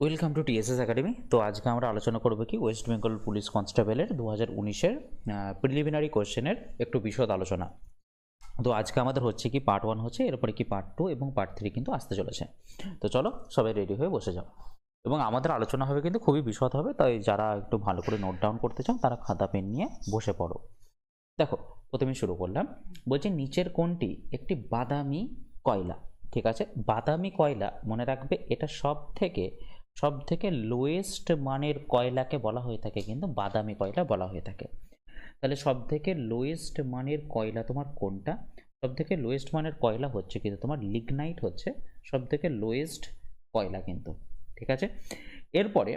Welcome to TSS academy. তো আজকে আমরা আলোচনা করব কি ওয়েস্ট বেঙ্গল পুলিশ কনস্টেবলের 2019-এর প্রিলিমিনারি কোশ্চেনের একটু বিশদ আলোচনা। তো আজকে আমাদের হচ্ছে কি পার্ট 1 হচ্ছে, এরপরে কি পার্ট 2 এবং পার্ট 3 কিন্তু আসতে চলেছে। তো চলো সবাই রেডি হয়ে বসে যাও, এবং আমাদের আলোচনা হবে কিন্তু খুবই বিশদ হবে, তাই যারা একটু ভালো করে নোট ডাউন করতে চাও তারা খাতা পেন নিয়ে বসে পড়ো। দেখো, প্রথমে শুরু করলাম, বলছি নিচের কোনটি একটি বাদামি কয়লা। ঠিক আছে, বাদামি কয়লা মনে রাখবে, এটা সব থেকে লোয়েস্ট মানের কয়লাকে বলা হয়ে থাকে, কিন্তু বাদামি কয়লা বলা হয়ে থাকে। তাহলে সব থেকে লোয়েস্ট মানের কয়লা তোমার কোনটা? সব থেকে লোয়েস্ট মানের কয়লা হচ্ছে কিন্তু তোমার লিগনাইট হচ্ছে সব থেকে লোয়েস্ট কয়লা কিন্তু। ঠিক আছে, এরপরে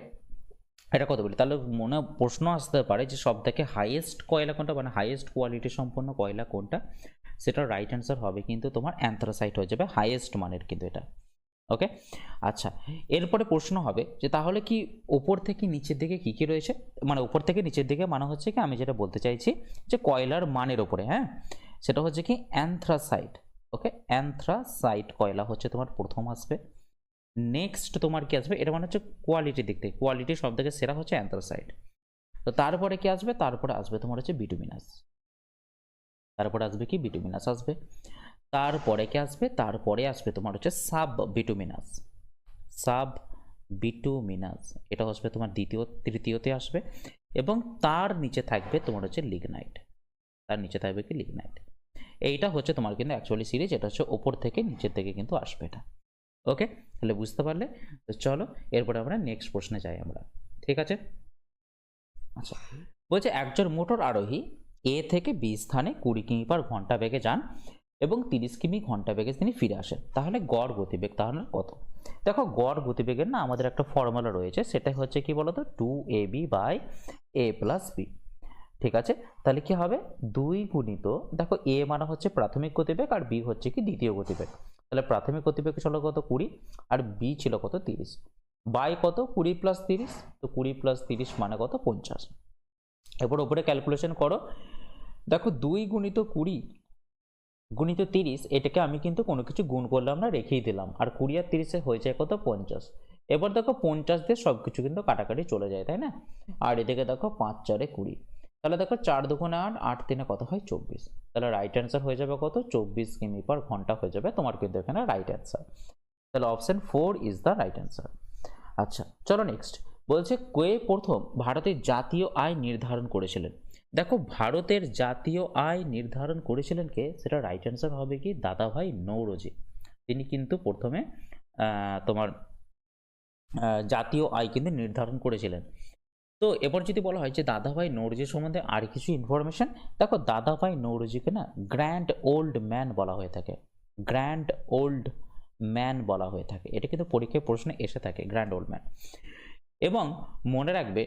এটা কথা বলি, তাহলে মনে প্রশ্ন আসতে পারে যে সব থেকে হাইয়েস্ট কয়লা কোনটা, মানে হাইয়েস্ট কোয়ালিটি সম্পন্ন কয়লা কোনটা। সেটা রাইট অ্যান্সার হবে কিন্তু তোমার অ্যান্থ্রাসাইট হয়ে যাবে হাইয়েস্ট মানের কিন্তু এটা। ওকে, আচ্ছা, এরপরে প্রশ্ন হবে যে তাহলে কি ওপর থেকে নিচের দিকে কি কি রয়েছে, মানে ওপর থেকে নিচের দিকে মানে হচ্ছে কি, আমি যেটা বলতে চাইছি যে কয়লার মানের ওপরে, হ্যাঁ, সেটা হচ্ছে কি অ্যান্থ্রাসাইট। ওকে, অ্যান্থ্রাসাইট কয়লা হচ্ছে তোমার প্রথম আসবে। নেক্সট তোমার কি আসবে, এটা মানে হচ্ছে কোয়ালিটির দিক থেকে, কোয়ালিটি সব থেকে সেরা হচ্ছে অ্যান্থ্রাসাইট। তো তারপরে কি আসবে, তারপরে আসবে তোমার হচ্ছে বিটুমিনাস। তারপরে আসবে কি বিটুমিনাস আসবে। তারপরে কি আসবে, তারপরে আসবে তোমার হচ্ছে সাব বিটুমিনাস। সাব বিটুমিনাস এটা আসবে তোমার তৃতীয়তে আসবে, এবং তার নিচে থাকবে তোমার হচ্ছে লিগনাইট। তার নিচে থাকবে কি লিগনাইট। এইটা হচ্ছে তোমার কিন্তু অ্যাকচুয়ালি সিরিজ, এটা হচ্ছে ওপর থেকে নিচের দিকে কিন্তু আসবে এটা। ওকে, তাহলে বুঝতে পারলে। তো চলো এরপরে আমরা নেক্সট প্রশ্নে যাই আমরা। ঠিক আছে, আচ্ছা, বলছে একজন মোটর আরোহী এ থেকে বি স্থানে 20 কিমি/ঘন্টা বেগে যান এবং 30 কিমি/ঘন্টা বেগে তিনি ফিরে আসেন, তাহলে গড় গতিবেগ তাহলে কত? দেখো, গড় গতিবেগের না আমাদের একটা ফর্মুলা রয়েছে, সেটা হচ্ছে কি বলতো, 2ab/a+b। ঠিক আছে, তাহলে কি হবে, 2 গুণিত, দেখো এ মানে হচ্ছে প্রাথমিক গতিবেগ আর বি হচ্ছে কি দ্বিতীয় গতিবেগ। তাহলে প্রাথমিক গতিবেগ ছিল কত 20, আর বি ছিল কত 30, বাই কত 20 + 30, তো 20 + 30 মানে কত 50। এরপর উপরে ক্যালকুলেশন করো, দেখো 2 গুণিত 20 গুণিত 30, এটাকে আমি কিন্তু কোনো কিছু গুণ করলাম না, রেখেই দিলাম, আর 20 আর 30 হয়ে যায় কত 50। এবার দেখো 50 দিয়ে সব কিছু কিন্তু কাটাকাটি চলে যায়, তাই না? আর এদিকে দেখো 5 × 4 = 20, তাহলে দেখো 4 × 2 = 8, 8 × 3 কত হয় 24। তাহলে রাইট অ্যান্সার হয়ে যাবে কত 24 কিমি/ঘন্টা হয়ে যাবে তোমার কিন্তু এখানে রাইট অ্যান্সার। তাহলে option 4 is the right answer. আচ্ছা, চলো নেক্সট, বলছে কে প্রথম ভারতের জাতীয় আয় নির্ধারণ করেছিলেন। দেখো, ভারতের জাতীয় আয় নির্ধারণ করেছিলেন কে, সেটা রাইট অ্যান্সার হবে কি দাদাভাই নৌরোজি। তিনি কিন্তু প্রথমে তোমার জাতীয় আয় কিন্তু নির্ধারণ করেছিলেন। তো এবার যদি বলা হয় যে দাদাভাই নৌরোজি সম্বন্ধে আর কিছু ইনফরমেশন, দেখো দাদাভাই নৌরোজিকে না গ্র্যান্ড ওল্ড ম্যান বলা হয়ে থাকে, গ্র্যান্ড ওল্ড ম্যান বলা হয়ে থাকে, এটা কিন্তু পরীক্ষায় প্রশ্নে এসে থাকে গ্র্যান্ড ওল্ড ম্যান। এবং মনে রাখবে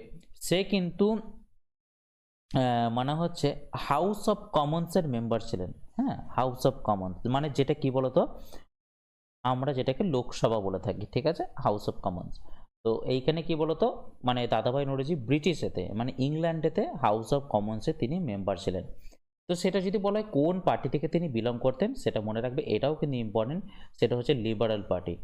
সে কিন্তু মানে হচ্ছে হাউস অফ কমন্সের মেম্বার ছিলেন। হ্যাঁ, হাউস অফ কমন্স মানে যেটা কি বলতো, আমরা যেটাকে লোকসভা বলে থাকি, ঠিক আছে, হাউস অফ কমন্স। তো এইখানে কি বলতো, মানে দাদাভাই নৌরোজি ব্রিটিশেতে মানে ইংল্যান্ডেতে হাউস অফ কমন্সে তিনি মেম্বার ছিলেন। তো সেটা যদি বলা হয় কোন পার্টি থেকে তিনি বিলং করতেন, সেটা মনে রাখবে, এটাও কিন্তু ইম্পর্টেন্ট, সেটা হচ্ছে লিবারাল পার্টি।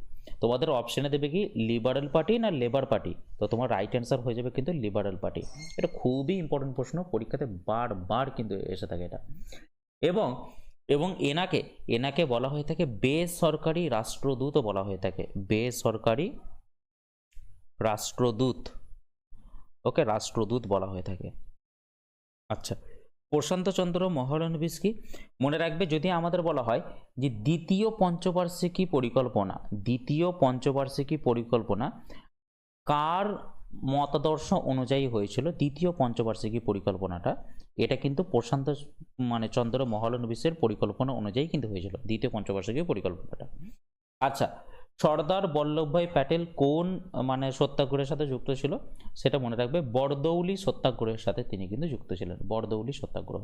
তোমাদের অপশনে দেবে কি লিবারাল পার্টি না লেবার পার্টি, তো তোমার রাইট অ্যান্সার হয়ে যাবে কিন্তু লিবারাল পার্টি। এটা খুবই ইম্পর্টেন্ট প্রশ্ন, পরীক্ষাতে বারবার কিন্তু এসে থাকে এটা। এবং এবং এনাকে এনাকে বলা হয়ে থাকে বেসরকারি রাষ্ট্রদূতও বলা হয়ে থাকে, বেসরকারি রাষ্ট্রদূত। ওকে, রাষ্ট্রদূত বলা হয়ে থাকে। আচ্ছা, প্রশান্তচন্দ্র মহলানবিশ কি, মনে রাখবে যদি আমাদের বলা হয় যে দ্বিতীয় পঞ্চবার্ষিকী পরিকল্পনা কার মতাদর্শ অনুযায়ী হয়েছিল, দ্বিতীয় পঞ্চবার্ষিকী পরিকল্পনাটা, এটা কিন্তু প্রশান্ত মানে চন্দ্র মহলানবিশের পরিকল্পনা অনুযায়ী কিন্তু হয়েছিল দ্বিতীয় পঞ্চবার্ষিকী পরিকল্পনাটা। আচ্ছা, সর্দার বল্লভভাই প্যাটেল কোন মানে সত্যাগ্রহের সাথে যুক্ত ছিল, সেটা মনে রাখবে বরদৌলি সত্যাগ্রহের সাথে তিনি কিন্তু যুক্ত ছিলেন, বরদৌলি সত্যাগ্রহ।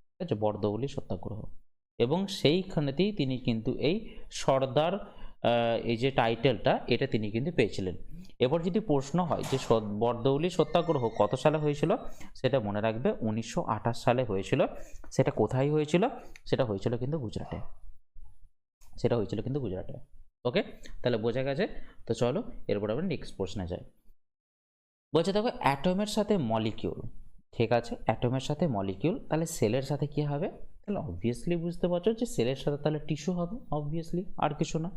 ঠিক আছে, বরদৌলি সত্যাগ্রহ, এবং সেইখানেতেই তিনি কিন্তু এই সর্দার এই যে টাইটেলটা এটা তিনি কিন্তু পেয়েছিলেন। এবার যদি প্রশ্ন হয় যে বরদৌলি সত্যাগ্রহ কত সালে হয়েছিল, সেটা মনে রাখবে 1928 সালে হয়েছিল। সেটা কোথায় হয়েছিল, সেটা হয়েছিল কিন্তু গুজরাটে, সেটা হয়েছিল কিন্তু গুজরাটে। ওকে, তাহলে বোঝা গেছে। তো চলো এরপর আমরা নেক্সট প্রশ্নে যাই। বলছে দেখো অ্যাটমের সাথে মলিকিউল, ঠিক আছে, অ্যাটমের সাথে মলিকিউল, তাহলে সেলের সাথে কি হবে? তাহলে অবভিয়াসলি বুঝতে পারছো যে সেলের সাথে তাহলে টিস্যু হবে, অবভিয়াসলি, আর কিছু না।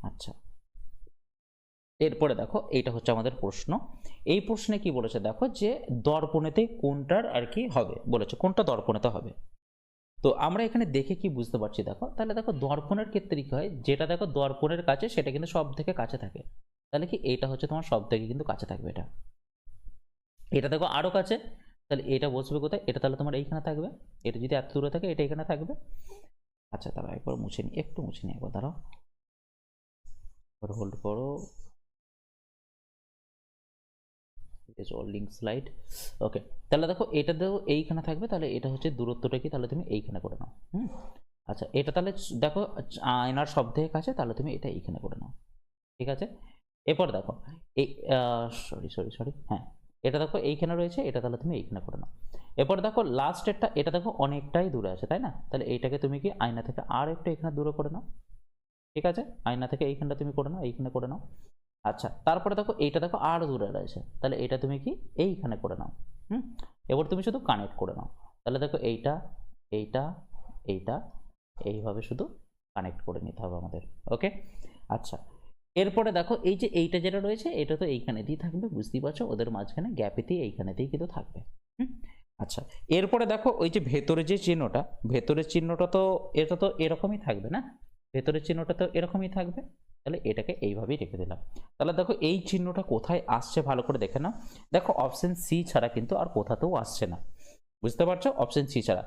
আচ্ছা, এরপরে দেখো এইটা হচ্ছে আমাদের প্রশ্ন। এই প্রশ্নে কি বলেছে দেখো, যে দর্পণেতে কোনটার আর কি হবে বলেছে, কোনটা দর্পণেতে হবে। তো আমরা এখানে দেখে কি বুঝতে পারছি দেখো, তাহলে দেখো দর্পণের ক্ষেত্রে কি হয়, যেটা দেখো দর্পণের কাছে সেটা কিন্তু সব থেকে কাছে থাকে, তাহলে কি এইটা হচ্ছে তোমার সব থেকে কিন্তু কাছে থাকবে। এটা এটা দেখো আরো কাছে, তাহলে এটা বসবে কোথায়, এটা তাহলে তোমার এইখানে থাকবে। এটা যদি এত দূরে থাকে এটা এখানে থাকবে। আচ্ছা তাহলে একবার মুছে নিই, একটু মুছে নিই একবার, দাঁড়াও, হোল্ড করো, লিঙ্ক স্লাইড। ওকে, তাহলে দেখো এটা দেখো এইখানে থাকবে, তাহলে এটা হচ্ছে দূরত্বটা কি, তাহলে তুমি এইখানে করে নাও। আচ্ছা, এটা তাহলে দেখো আয়নার সব থেকে কাছে, তাহলে তুমি এটা এইখানে করে নাও, ঠিক আছে। এরপর দেখো এই সরি সরি সরি, হ্যাঁ, এটা দেখো এইখানে রয়েছে, এটা তাহলে তুমি এইখানে করে নাও। এরপর দেখো লাস্ট একটা, এটা দেখো অনেকটাই দূরে আছে তাই না, তাহলে এইটাকে তুমি কি আয়না থেকে আর একটু এখানে দূরে করে নাও, ঠিক আছে, আয়না থেকে এইখানটা তুমি করে নাও, এইখানে করে নাও। আচ্ছা, তারপরে দেখো এইটা দেখো আর দূরে রয়েছে, তাহলে এটা তুমি কি এইখানে করে নাও। এবার তুমি শুধু কানেক্ট করে নাও, তাহলে দেখো এইটা এইটা এইটা এইভাবে শুধু কানেক্ট করে নিতে হবে আমাদের। ওকে, আচ্ছা, এরপরে দেখো এই যে এইটা যেটা রয়েছে এটা তো এইখানেতেই থাকবে, বুঝতেই পারছো, ওদের মাঝখানে গ্যাপেতেই এইখানেতেই কিন্তু থাকবে। আচ্ছা, এরপরে দেখো ওই যে ভেতরে যে চিহ্নটা, ভেতরের চিহ্নটা তো এটা তো এরকমই থাকবে না, ভেতরের চিহ্নটা তো এরকমই থাকবে, তাহলে এটাকে এইভাবেই রেখে দিলাম। তাহলে দেখো এই চিহ্নটা কোথায় আসছে ভালো করে দেখে নাও, দেখো অপশন সি ছাড়া কিন্তু আর কোথাতেও আসছে না, বুঝতে পারছো, অপশন সি ছাড়া।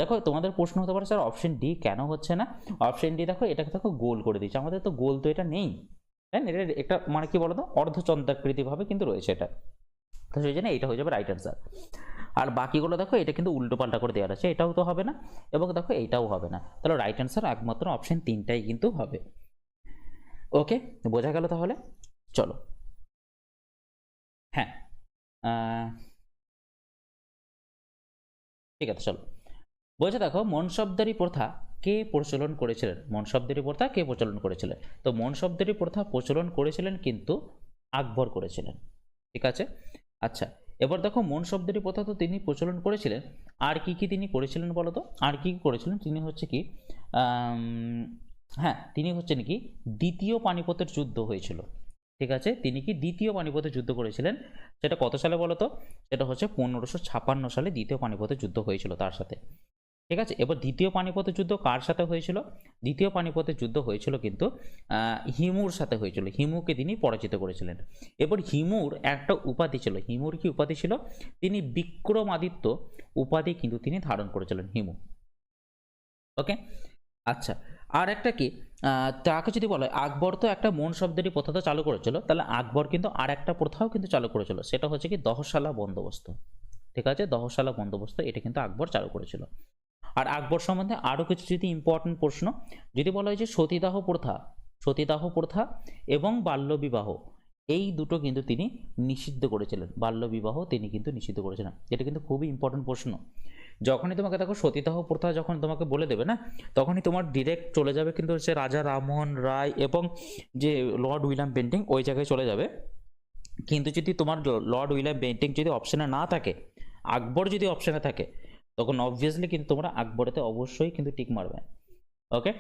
দেখো তোমাদের প্রশ্ন হতে পারে স্যার অপশন ডি কেন হচ্ছে না, অপশন ডি দেখো এটাকে দেখো গোল করে দিচ্ছে, আমাদের তো গোল তো এটা নেই, তাই না, এটা একটা মানে কি বলতো অর্ধচন্দ্রাকৃতি ভাবে কিন্তু রয়েছে এটা, তো সেই জন্য এটা হয়ে যাবে রাইট অ্যান্সার। আর বাকিগুলো দেখো এটা কিন্তু উল্টো পাল্টা করে দেওয়া আছে, এটাও তো হবে না, এবং দেখো এইটাও হবে না, তাহলে রাইট অ্যান্সার একমাত্র অপশন তিনটাই কিন্তু হবে। ওকে, বোঝা গেল তাহলে, চলো। হ্যাঁ, ঠিক আছে চলো। বলছে দেখো মনসবদারি প্রথা কে প্রচলন করেছিলেন, মনসবদারি প্রথা কে প্রচলন করেছিলেন, তো মনসবদারি প্রথা প্রচলন করেছিলেন কিন্তু আকবর করেছিলেন, ঠিক আছে। আচ্ছা, এবার দেখো মনসবদারি প্রথা তো তিনি প্রচলন করেছিলেন, আর কি কি তিনি করেছিলেন বলো তো, আর কি কি করেছিলেন তিনি, হচ্ছে কি হ্যাঁ তিনি হচ্ছে নাকি দ্বিতীয় পানিপথের যুদ্ধ হয়েছিল, ঠিক আছে, তিনি কি দ্বিতীয় পানিপথের যুদ্ধ করেছিলেন, সেটা কত সালে বলো তো, সেটা হচ্ছে 1556 সালে দ্বিতীয় পানিপথের যুদ্ধ হয়েছিল তার সাথে, ঠিক আছে। এবার দ্বিতীয় পানিপথের যুদ্ধ কার সাথে হয়েছিল, দ্বিতীয় পানিপথের যুদ্ধ হয়েছিল কিন্তু হিমুর সাথে হয়েছিল, হিমুকে তিনি পরাজিত করেছিলেন। এবার হিমুর একটা উপাধি ছিল, হিমুর কি উপাধি ছিল, তিনি বিক্রমাদিত্য উপাধি কিন্তু তিনি ধারণ করেছিলেন হিমু। ওকে, আচ্ছা, আর একটা কি তাকে যদি বলা হয় আকবর তো একটা মন শব্দেরই প্রথা তো চালু করেছিল, তাহলে আকবর কিন্তু আর একটা প্রথাও কিন্তু চালু করেছিল, সেটা হচ্ছে কি দহশালা বন্দোবস্ত, ঠিক আছে, দহশালা বন্দোবস্ত এটা কিন্তু আকবর চালু করেছিল। আর আকবর সম্বন্ধে আরও কিছু যদি ইম্পর্টেন্ট প্রশ্ন যদি বলা হয় যে সতীদাহ প্রথা, সতীদাহ প্রথা এবং বাল্যবিবাহ এই দুটো কিন্তু তিনি নিষিদ্ধ করেছিলেন, বাল্যবিবাহ তিনি কিন্তু নিষিদ্ধ করেছিলেন, এটা কিন্তু খুবই ইম্পর্টেন্ট প্রশ্ন। যখনই তোমাকে দেখো সতীদাহ প্রথা যখন তোমাকে বলে দেবে না, তখনই তোমার ডিরেক্ট চলে যাবে কিন্তু হচ্ছে রাজা রামমোহন রায় এবং যে লর্ড উইলিয়াম বেন্টিং ওই জায়গায় চলে যাবে। কিন্তু যদি তোমার লর্ড উইলিয়াম বেন্টিং যদি অপশানে না থাকে, আকবর যদি অপশানে থাকে, তখন অবভিয়াসলি কিন্তু তোমরা আকবরেতে অবশ্যই কিন্তু টিক মারবে। ওকে,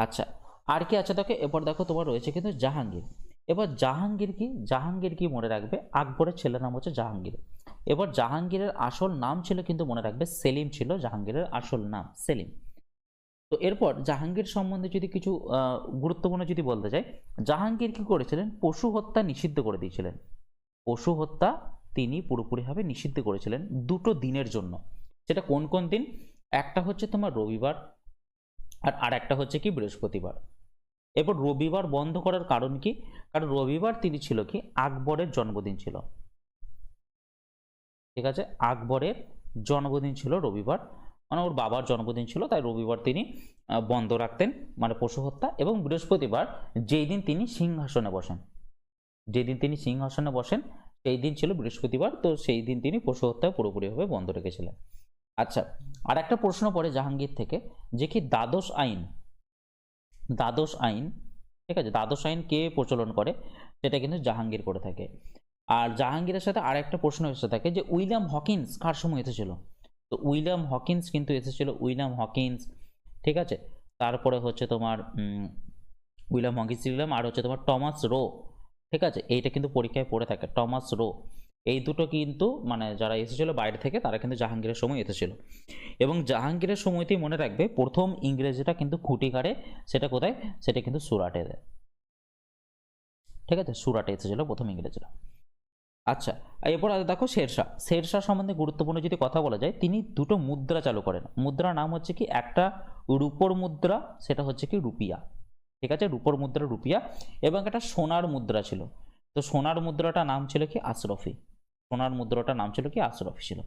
আচ্ছা, আর কি আছে দেখো, এবার দেখো তোমার রয়েছে কিন্তু জাহাঙ্গীর। এবার জাহাঙ্গীর কি, জাহাঙ্গীর কি মনে রাখবে, আকবরের ছেলের নাম হচ্ছে জাহাঙ্গীর। এবার জাহাঙ্গীরের আসল নাম ছিল কিন্তু মনে রাখবে সেলিম ছিল, জাহাঙ্গীরের আসল নাম সেলিম। তো এরপর জাহাঙ্গীর সম্বন্ধে যদি কিছু গুরুত্বপূর্ণ যদি বলতে চাই, জাহাঙ্গীর কি করেছিলেন, পশু হত্যা নিষিদ্ধ করে দিয়েছিলেন, পশু হত্যা তিনি পুরোপুরিভাবে নিষিদ্ধ করেছিলেন দুটো দিনের জন্য, সেটা কোন কোন দিন, একটা হচ্ছে তোমার রবিবার আর একটা হচ্ছে কি বৃহস্পতিবার। এরপর রবিবার বন্ধ করার কারণ কি, কারণ রবিবার তিনি ছিল কি আকবরের জন্মদিন ছিল, ঠিক আছে, আকবরের জন্মদিন ছিল রবিবার, মানে ওর বাবার জন্মদিন ছিল, তাই রবিবার তিনি বন্ধ রাখতেন মানে পশু হত্যা, এবং বৃহস্পতিবার যেই দিন তিনি সিংহাসনে বসেন, যেদিন তিনি সিংহাসনে বসেন সেই দিন ছিল বৃহস্পতিবার, তো সেই দিন তিনি পশু হত্যা পুরোপুরিভাবে বন্ধ রেখেছিলেন। আচ্ছা, আর একটা প্রশ্ন পড়ে জাহাঙ্গীর থেকে, যে কি দ্বাদশ আইন, দ্বাদশ আইন, ঠিক আছে, দ্বাদশ আইন কে প্রচলন করে, সেটা কিন্তু জাহাঙ্গীর করে থাকে। আর জাহাঙ্গীরের সাথে আরেকটা প্রশ্ন এসে থাকে যে উইলিয়াম হকিন্স কার সময় এসেছিল, তো উইলিয়াম হকিন্স কিন্তু এসেছিল, উইলিয়াম হকিন্স, ঠিক আছে। তারপরে হচ্ছে তোমার উইলিয়াম হকিন্স দিলাম, আর হচ্ছে তোমার টমাস রো, ঠিক আছে, এইটা কিন্তু পরীক্ষায় পড়ে থাকে, টমাস রো। এই দুটো কিন্তু মানে যারা এসেছিল বাইরে থেকে তারা কিন্তু জাহাঙ্গীরের সময় এসেছিল। এবং জাহাঙ্গীরের সময়তেই মনে রাখবে প্রথম ইংরেজিটা কিন্তু খুঁটি কাড়ে, সেটা কোথায়, সেটা কিন্তু সুরাটে দেয়, ঠিক আছে, সুরাটে এসেছিল প্রথম ইংরেজরা। আচ্ছা, এরপর দেখো শেরশাহ, শেরশাহ সম্বন্ধে গুরুত্বপূর্ণ যদি কথা বলা যায়, তিনি দুটো মুদ্রা চালু করেন। মুদ্রার নাম হচ্ছে কি, একটা রূপোর মুদ্রা, সেটা হচ্ছে কি রুপিয়া, ঠিক আছে, রূপোর মুদ্রা রুপিয়া, এবং একটা সোনার মুদ্রা ছিল, তো সোনার মুদ্রাটার নাম ছিল কি আশরফি, সোনার মুদ্রাটার নাম ছিল কি আশরফি ছিল।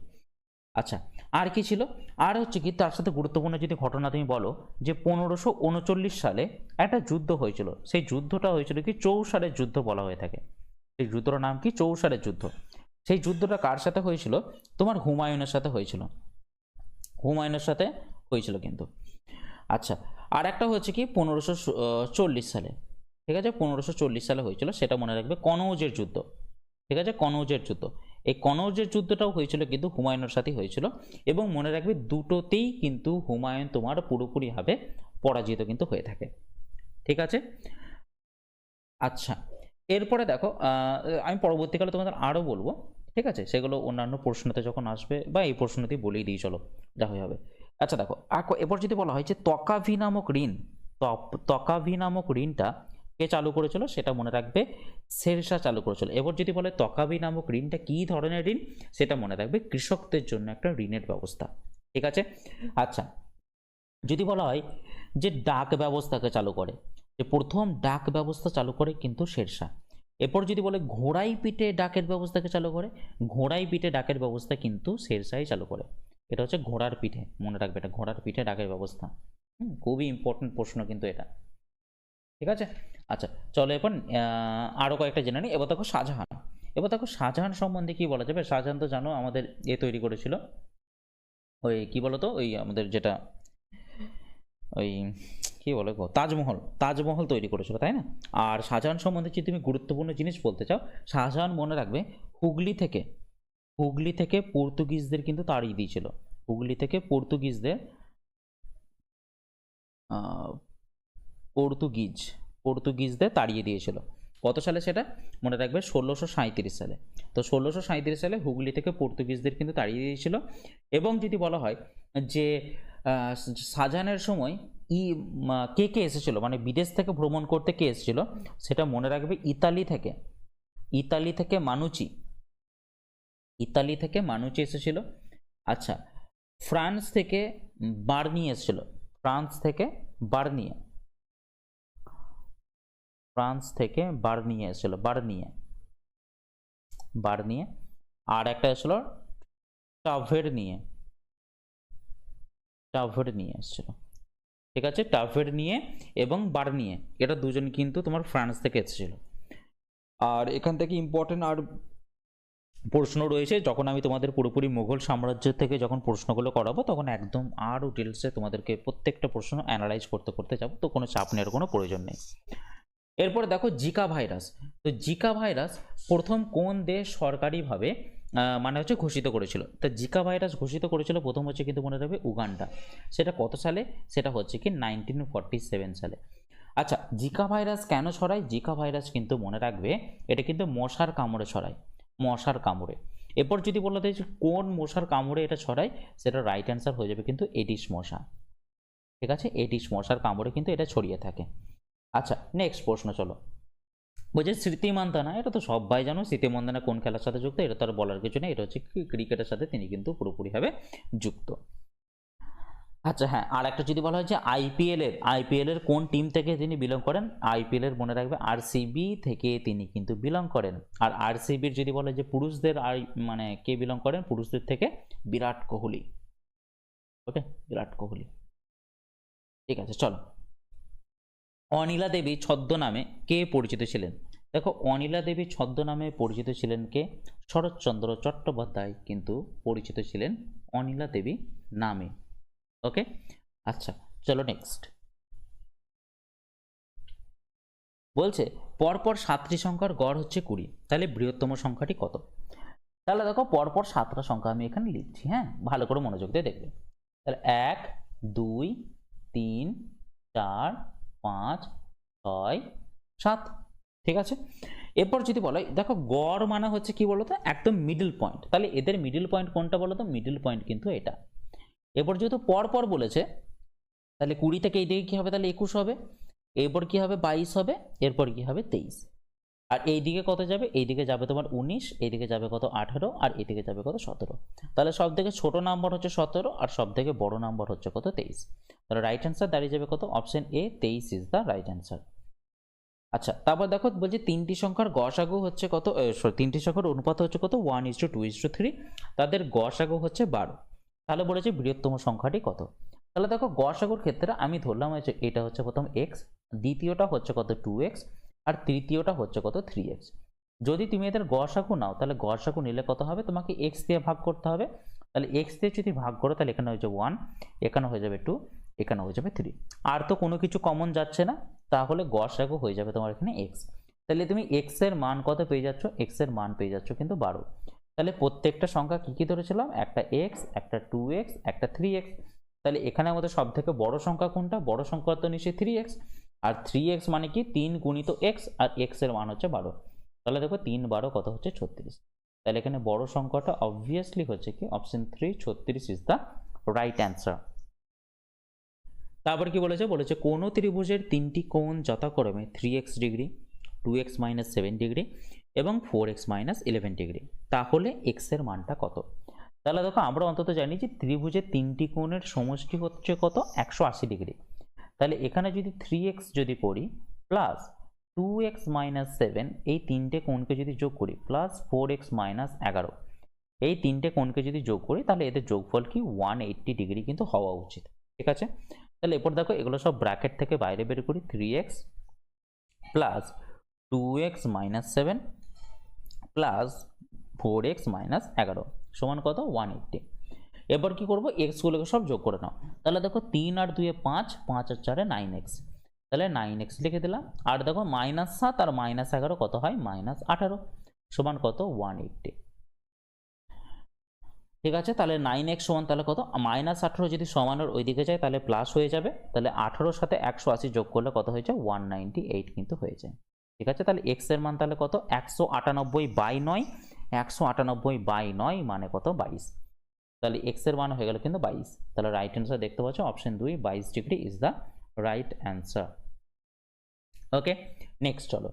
আচ্ছা, আর কি ছিল, আর হচ্ছে কি তার সাথে গুরুত্বপূর্ণ যদি ঘটনা তুমি বলো, যে 1539 সালে একটা যুদ্ধ হয়েছিল, সেই যুদ্ধটা হয়েছিল কি চৌসারের যুদ্ধ বলা হয়ে থাকে, সেই যুদ্ধটার নাম কি চৌসারের যুদ্ধ। সেই যুদ্ধটা কার সাথে হয়েছিল, তোমার হুমায়ুনের সাথে হয়েছিল, হুমায়ুনের সাথে হয়েছিল কিন্তু। আচ্ছা, আর একটা হচ্ছে কি 1540 সালে, ঠিক আছে, 1540 সালে হয়েছিল, সেটা মনে রাখবে, কনৌজের যুদ্ধ, ঠিক আছে, কনৌজের যুদ্ধ। এই কনৌজের যুদ্ধটাও হয়েছিল কিন্তু হুমায়ুনের সাথে হয়েছিল, এবং মনে রাখবে দুটোতেই কিন্তু হুমায়ুন তোমার পুরোপুরিভাবে পরাজিত কিন্তু হয়ে থাকে, ঠিক আছে। আচ্ছা, এরপরে দেখো আমি পরবর্তীকালে তোমাদের আরও বলবো, ঠিক আছে, সেগুলো অন্যান্য প্রশ্নতে যখন আসবে, বা এই প্রশ্নতেই বলেই দিই, চলো যা হয়ে হবে। আচ্ছা দেখো, এরপর যদি বলা হয় যে তকাভি নামক ঋণ, তকাভি নামক ঋণটা কে চালু করেছিল, সেটা মনে রাখবে শেরশাহ চালু করেছিল। এবার যদি বলে তকাভি নামক ঋণটা কী ধরনের ঋণ, সেটা মনে রাখবে কৃষকদের জন্য একটা ঋণের ব্যবস্থা, ঠিক আছে। আচ্ছা, যদি বলা হয় যে ডাক ব্যবস্থাকে চালু করে, যে প্রথম ডাক ব্যবস্থা চালু করে কিন্তু শেরশাহ। এরপর যদি বলে ঘোড়াই পিঠে ডাকের ব্যবস্থাকে চালু করে, ঘোড়াই পিঠে ডাকের ব্যবস্থা কিন্তু শেরশাহই চালু করে। এটা হচ্ছে ঘোড়ার পিঠে, মনে রাখবে এটা ঘোড়ার পিঠে ডাকের ব্যবস্থা। খুবই ইম্পর্টেন্ট প্রশ্ন কিন্তু এটা, ঠিক আছে। আচ্ছা, চলো এবার আরও কয়েকটা জেনে নিই। এবার দেখো শাহজাহান, এবার দেখো শাহজাহান সম্বন্ধে কি বলা যাবে। শাহজাহান তো জানো আমাদের তৈরি করেছিল, ওই কি বলতো, ওই আমাদের যেটা ওই কি বলে গো, তাজমহল, তাজমহল তৈরি করেছিল, তাই না। আর শাহজাহান সম্বন্ধে যদি তুমি গুরুত্বপূর্ণ জিনিস বলতে চাও, শাহজাহান মনে রাখবে হুগলি থেকে, হুগলি থেকে পর্তুগিজদের কিন্তু তাড়িয়ে দিয়েছিল, হুগলি থেকে পর্তুগিজদের, পর্তুগিজদের তাড়িয়ে দিয়েছিল। কত সালে সেটা মনে রাখবে, 1637 সালে। তো 1637 সালে হুগলি থেকে পর্তুগিজদের কিন্তু তাড়িয়ে দিয়েছিল। এবং যদি বলা হয় যে শাহজাহানের সময় কে কে এসেছিল, মানে বিদেশ থেকে ভ্রমণ করতে কে এসেছিল, সেটা মনে রাখবে ইতালি থেকে, ইতালি থেকে মানুচি, ইতালি থেকে মানুচি এসেছিল। আচ্ছা, ফ্রান্স থেকে বার্নিয়ে এসেছিল, ফ্রান্স থেকে বার্নিয়ে, ফ্রান্স থেকে বার্নিয়ে এসেছিল, বার্নিয়ে, বার্নিয়ে। আর একটা এসেছিল টাভের নিয়ে, টাভের নিয়ে এসেছিল, ঠিক আছে, টাভের নিয়ে এবং বার্নিয়ে, এটা দুজন কিন্তু তোমার ফ্রান্স থেকে এসেছিল। আর এখান থেকে ইম্পর্টেন্ট আর প্রশ্ন রয়েছে, যখন আমি তোমাদের পুরোপুরি মুঘল সাম্রাজ্য থেকে যখন প্রশ্নগুলো করাবো, তখন একদম আরও ডিটেলসে তোমাদেরকে প্রত্যেকটা প্রশ্ন অ্যানালাইজ করতে করতে যাবো, তো কোনো চাপ নেওয়ার কোনো প্রয়োজন নেই। এরপরে দেখো জিকা ভাইরাস, তো জিকা ভাইরাস প্রথম কোন দেশ সরকারিভাবে মানে হচ্ছে ঘোষিত করেছিল, তো জিকা ভাইরাস ঘোষিত করেছিল প্রথম হচ্ছে কিন্তু মনে রাখবে উগান্ডা। সেটা কত সালে, সেটা হচ্ছে কি 1947 সালে। আচ্ছা, জিকা ভাইরাস কেন ছড়ায়, জিকা ভাইরাস কিন্তু মনে রাখবে এটা কিন্তু মশার কামড়ে ছড়ায়, মশার কামড়ে। এরপর যদি বলা যায় যে কোন মশার কামড়ে এটা ছড়ায়, সেটা রাইট অ্যান্সার হয়ে যাবে কিন্তু এডিস মশা, ঠিক আছে, এডিস মশার কামড়ে কিন্তু এটা ছড়িয়ে থাকে। আচ্ছা, নেক্সট প্রশ্ন চলো। বলছে স্মৃতি মান্ধানা, এটা তো সবাই জানো, স্মৃতি মান্ধানা কোন খেলার সাথে যুক্ত, এটা তো আর বলার কিছু নেই, এটা হচ্ছে ক্রিকেটের সাথে তিনি কিন্তু পুরোপুরিভাবে যুক্ত। আচ্ছা হ্যাঁ, আর একটা যদি বলা হয় যে আইপিএল এর কোন টিম থেকে তিনি বিলং করেন, আইপিএল এর মনে রাখবে আরসিবি থেকে তিনি কিন্তু বিলং করেন। আর আরসিবির যদি বলে যে পুরুষদের মানে কে বিলং করেন, পুরুষদের থেকে বিরাট কোহলি, ওকে, বিরাট কোহলি, ঠিক আছে। চলো, অনিলা দেবী ছদ্মনামে কে পরিচিত ছিলেন। দেখো, অনিলা দেবী ছদ্মনামে পরিচিত ছিলেন কে, শরৎচন্দ্র চট্টোপাধ্যায় কিন্তু পরিচিত ছিলেন অনিলা দেবী নামে, ওকে। আচ্ছা, চলো নেক্সট। বলছে পরপর 7টি সংখ্যার গড় হচ্ছে 20, তাহলে বৃহত্তম সংখ্যাটি কত? তাহলে দেখো পরপর 7টা সংখ্যা আমি এখানে লিখছি, হ্যাঁ, ভালো করে মনোযোগ দিয়ে দেখবে। তাহলে 1 2 3 4 5 6 7, ঠিক আছে। এরপর যদি বলো দেখো গড় মানে হচ্ছে কি বলতো, একদম মিডল পয়েন্ট, তাহলে এদের মিডল পয়েন্ট কোনটা বলো তো? মিডল পয়েন্ট কিন্তু এটা। এরপর যেহেতু পরপর বলেছে, তাহলে 20 থেকে এইদিকে কি হবে? তাহলে 21 হবে, এরপর কি হবে? 22 হবে, এরপর কি হবে? 23। আর এইদিকে কত যাবে? এইদিকে যাবে তোমার 19, এইদিকে যাবে কত? 18, আর এদিকে যাবে কত? 17। তাহলে সব থেকে ছোট নাম্বার হচ্ছে 17, আর সব থেকে বড় নাম্বার হচ্ছে কত? 23। তাহলে রাইট অ্যান্সার দাঁড়িয়ে যাবে কত? Option A, 23 is the right answer. আচ্ছা, তারপর দেখো বলছে তিনটি সংখ্যার গসাগু হচ্ছে কত? তিনটি সংখ্যার অনুপাত হচ্ছে কত? 1:2:3, তাদের গসাগু হচ্ছে 12। তাহলে বলেছে বৃহত্তম সংখ্যাটি কত? তাহলে দেখো গসাগুর ক্ষেত্রে আমি ধরলাম হচ্ছে এটা হচ্ছে প্রথম এক্স, দ্বিতীয়টা হচ্ছে কত? 2x, আর তৃতীয়টা হচ্ছে কত? 3x। যদি তুমি এদের গসাগু নাও, তাহলে গসাগু নিলে কত হবে? তোমাকে x দিয়ে ভাগ করতে হবে। তাহলে x দিয়ে যদি ভাগ করো, তাহলে এখানে হয়ে যাবে 1, এখানে হয়ে যাবে 2, এখানে হয়ে যাবে 3। আর তো কোনো কিছু কমন যাচ্ছে না, তাহলে গসাগু হয়ে যাবে তোমার এখানে x। তাহলে তুমি x এর মান কত পেয়ে যাচ্ছ? x এর মান পেয়ে যাচ্ছ কিন্তু 12। তাহলে প্রত্যেকটা সংখ্যা কি কি ধরেছিলাম? একটা x, একটা 2x, একটা 3x। তাহলে এখানে আমাদের সব থেকে বড় সংখ্যা কোনটা? বড় সংখ্যা তো নিশ্চয়ই 3x, আর 3x মানে কি? 3 গুণিত x, আর x এর মান হচ্ছে 12। তাহলে দেখো 3 12 কত হচ্ছে? 36। তাহলে এখানে বড় সংখ্যাটা অবভিয়াসলি হচ্ছে কি? Option 3, 36 is the right answer. তারপর কি বলেছে? বলেছে কোন ত্রিভুজের তিনটি কোণ যথাক্রমে 3x ডিগ্রি, 2x - 7 ডিগ্রি এবং 4x - 11 ডিগ্রি, তাহলে x এর মানটা কত? তাহলে দেখো আমরা অন্তত জানি যে ত্রিভুজের তিনটি কোণের সমষ্টি হচ্ছে কত? 180 ডিগ্রি। তাহলে এখানে যদি 3x যদি করি প্লাস 2x - 7, এই তিনটে কোণকে যদি যোগ করি প্লাস 4x - 11, এই তিনটে কোণকে যদি যোগ করি, তাহলে এদের যোগফল কি? 180 ডিগ্রি কিন্তু হওয়া উচিত, ঠিক আছে। তাহলে এরপর দেখো এগুলো সব ব্র্যাকেট থেকে বাইরে বের করি। 3x plus 2x - 7 plus 4x - 11 সমান কত? 180। এবার কি করবো? এক্স গুলোকে সব যোগ করে নাও। তাহলে দেখো 3 আর 2 5, 5 আর 4 9x, তাহলে 9x লিখে দিলাম। আর দেখো -7 আর -11 কত হয়? -18 সমান কত? 180, ঠিক আছে। তাহলে 9x সমান তাহলে কত? -18 যদি সমানের ওইদিকে যায় তাহলে প্লাস হয়ে যাবে, তাহলে 18-র সাথে 180 যোগ করলে কত হয়ে যায়? 198 কিন্তু হয়ে যায়, ঠিক আছে। তাহলে x এর মান তাহলে কত? 198/9, 198/9 মানে কত? 22। তাহলে x এর মান হয়ে গেল কিন্তু 22। তাহলে রাইট অ্যান্সার দেখতে পাচ্ছ option 2, 22 degree is the right answer. Okay, next চলো।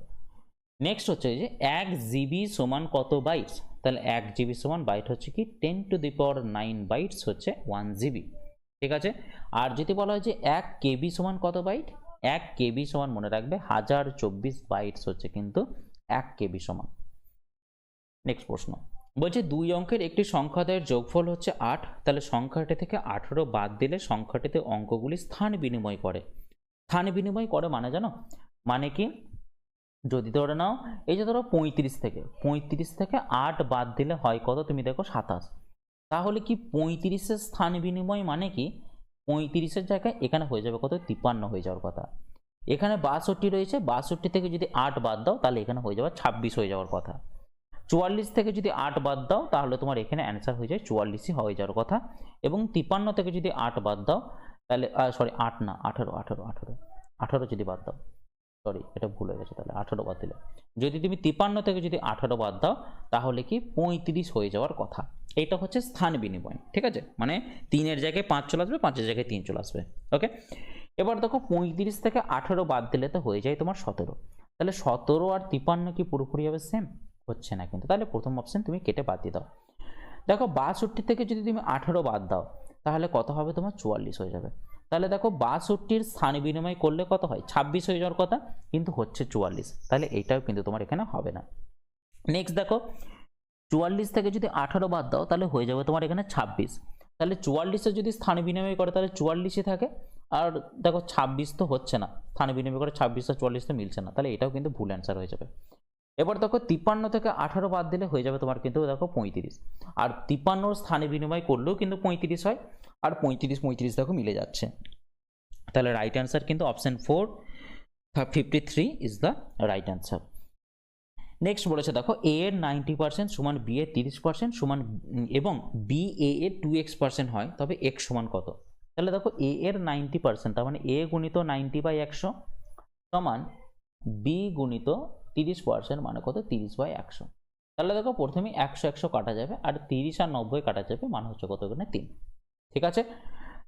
নেক্সট হচ্ছে যে 1 GB সমান কত বাইটস? তাহলে 1 GB সমান বাইট হচ্ছে কি? 10⁹ বাইটস হচ্ছে 1 GB, ঠিক আছে। আর যদি বলা হয় যে 1 KB সমান কত বাইট? 1 KB সমান মনে রাখবে 1024 বাইটস হচ্ছে কিন্তু 1 KB সমান। নেক্সট প্রশ্ন বলছে 2 অঙ্কের একটি সংখ্যাদ্বয়ের যোগফল হচ্ছে 8, তাহলে সংখ্যাটি থেকে 18 বাদ দিলে সংখ্যাটিতে অঙ্কগুলি স্থান বিনিময় করে। স্থান বিনিময় করে মানে জানো? মানে কি? যদি ধরে নাও এই যে ধরো 35 থেকে 8 বাদ দিলে হয় কত? তুমি দেখো 27। তাহলে কি 35-এর স্থান বিনিময় মানে কি? 35-এর জায়গায় এখানে হয়ে যাবে কত? 53 হয়ে যাওয়ার কথা। এখানে 62 রয়েছে, 62 থেকে যদি 8 বাদ দাও তাহলে এখানে হয়ে যাবে 26 হয়ে যাওয়ার কথা। 44 থেকে যদি 8 বাদ দাও তাহলে তোমার এখানে অ্যান্সার হয়ে যায় 44ই হয়ে যাওয়ার কথা। এবং 53 থেকে যদি 8 বাদ দাও তাহলে সরি 8 না 18 যদি বাদ দাও, সরি এটা ভুল হয়ে গেছে, তাহলে 18 বাদ দিলে যদি তুমি 53 থেকে যদি 18 বাদ দাও তাহলে কি 35 হয়ে যাওয়ার কথা। এটা হচ্ছে স্থান বিনিময়, ঠিক আছে। মানে 3-এর জায়গায় 5 চলে আসবে, 5-এর জায়গায় 3 চলে আসবে। ওকে, এবার দেখো 35 থেকে 18 বাদ দিলে তো হয়ে যায় তোমার 17। তাহলে 17 আর 53 কি পুরোপুরিভাবে সেম? হচ্ছে না কিন্তু, তাহলে প্রথম অপশন তুমি কেটে বাদ দিয়ে দাও। দেখো 62 থেকে যদি তুমি 18 বাদ দাও তাহলে কত হবে? তোমার 44 হয়ে যাবে। তাহলে দেখো 62-র স্থান বিনিময় করলে কত হয়? 26 হয়ে যাওয়ার কথা, কিন্তু হচ্ছে 44। তাহলে এইটাও কিন্তু তোমার এখানে হবে না। নেক্সট দেখো 44 থেকে যদি 18 বাদ দাও তাহলে হয়ে যাবে তোমার এখানে 26। তাহলে 44-এর যদি স্থান বিনিময় করে তাহলে 44ই থাকে। আর দেখো 26 তো হচ্ছে না, স্থান বিনিময় করে 26 আর 44 তো মিলছে না, তাহলে এটাও কিন্তু ভুল অ্যান্সার হয়ে যাবে। এবার দেখো 53 থেকে 18 বাদ দিলে হয়ে যাবে তোমার কিন্তু দেখো 35। আর 53-র স্থানে বিনিময় করলেও কিন্তু 35 হয়, আর 35 দেখো মিলে যাচ্ছে। তাহলে রাইট অ্যান্সার কিন্তু option 4, 53 is the right answer. Next বলেছে দেখো এ এর 90% সমান বি এর 30% সমান এবং বি এ এর 2x% হয়, তবে এক্স সমান কত? তাহলে দেখো এ এর 90%, তার মানে এ গুণিত 90/100 সমান বি গুণিত 30% মানে কত? 30/100। তাহলে দেখো প্রথমে 100 কাটা যাবে, আর 30 আর 90 কাটা যাবে, মানে হচ্ছে কত? এখানে 3। ঠিক আছে,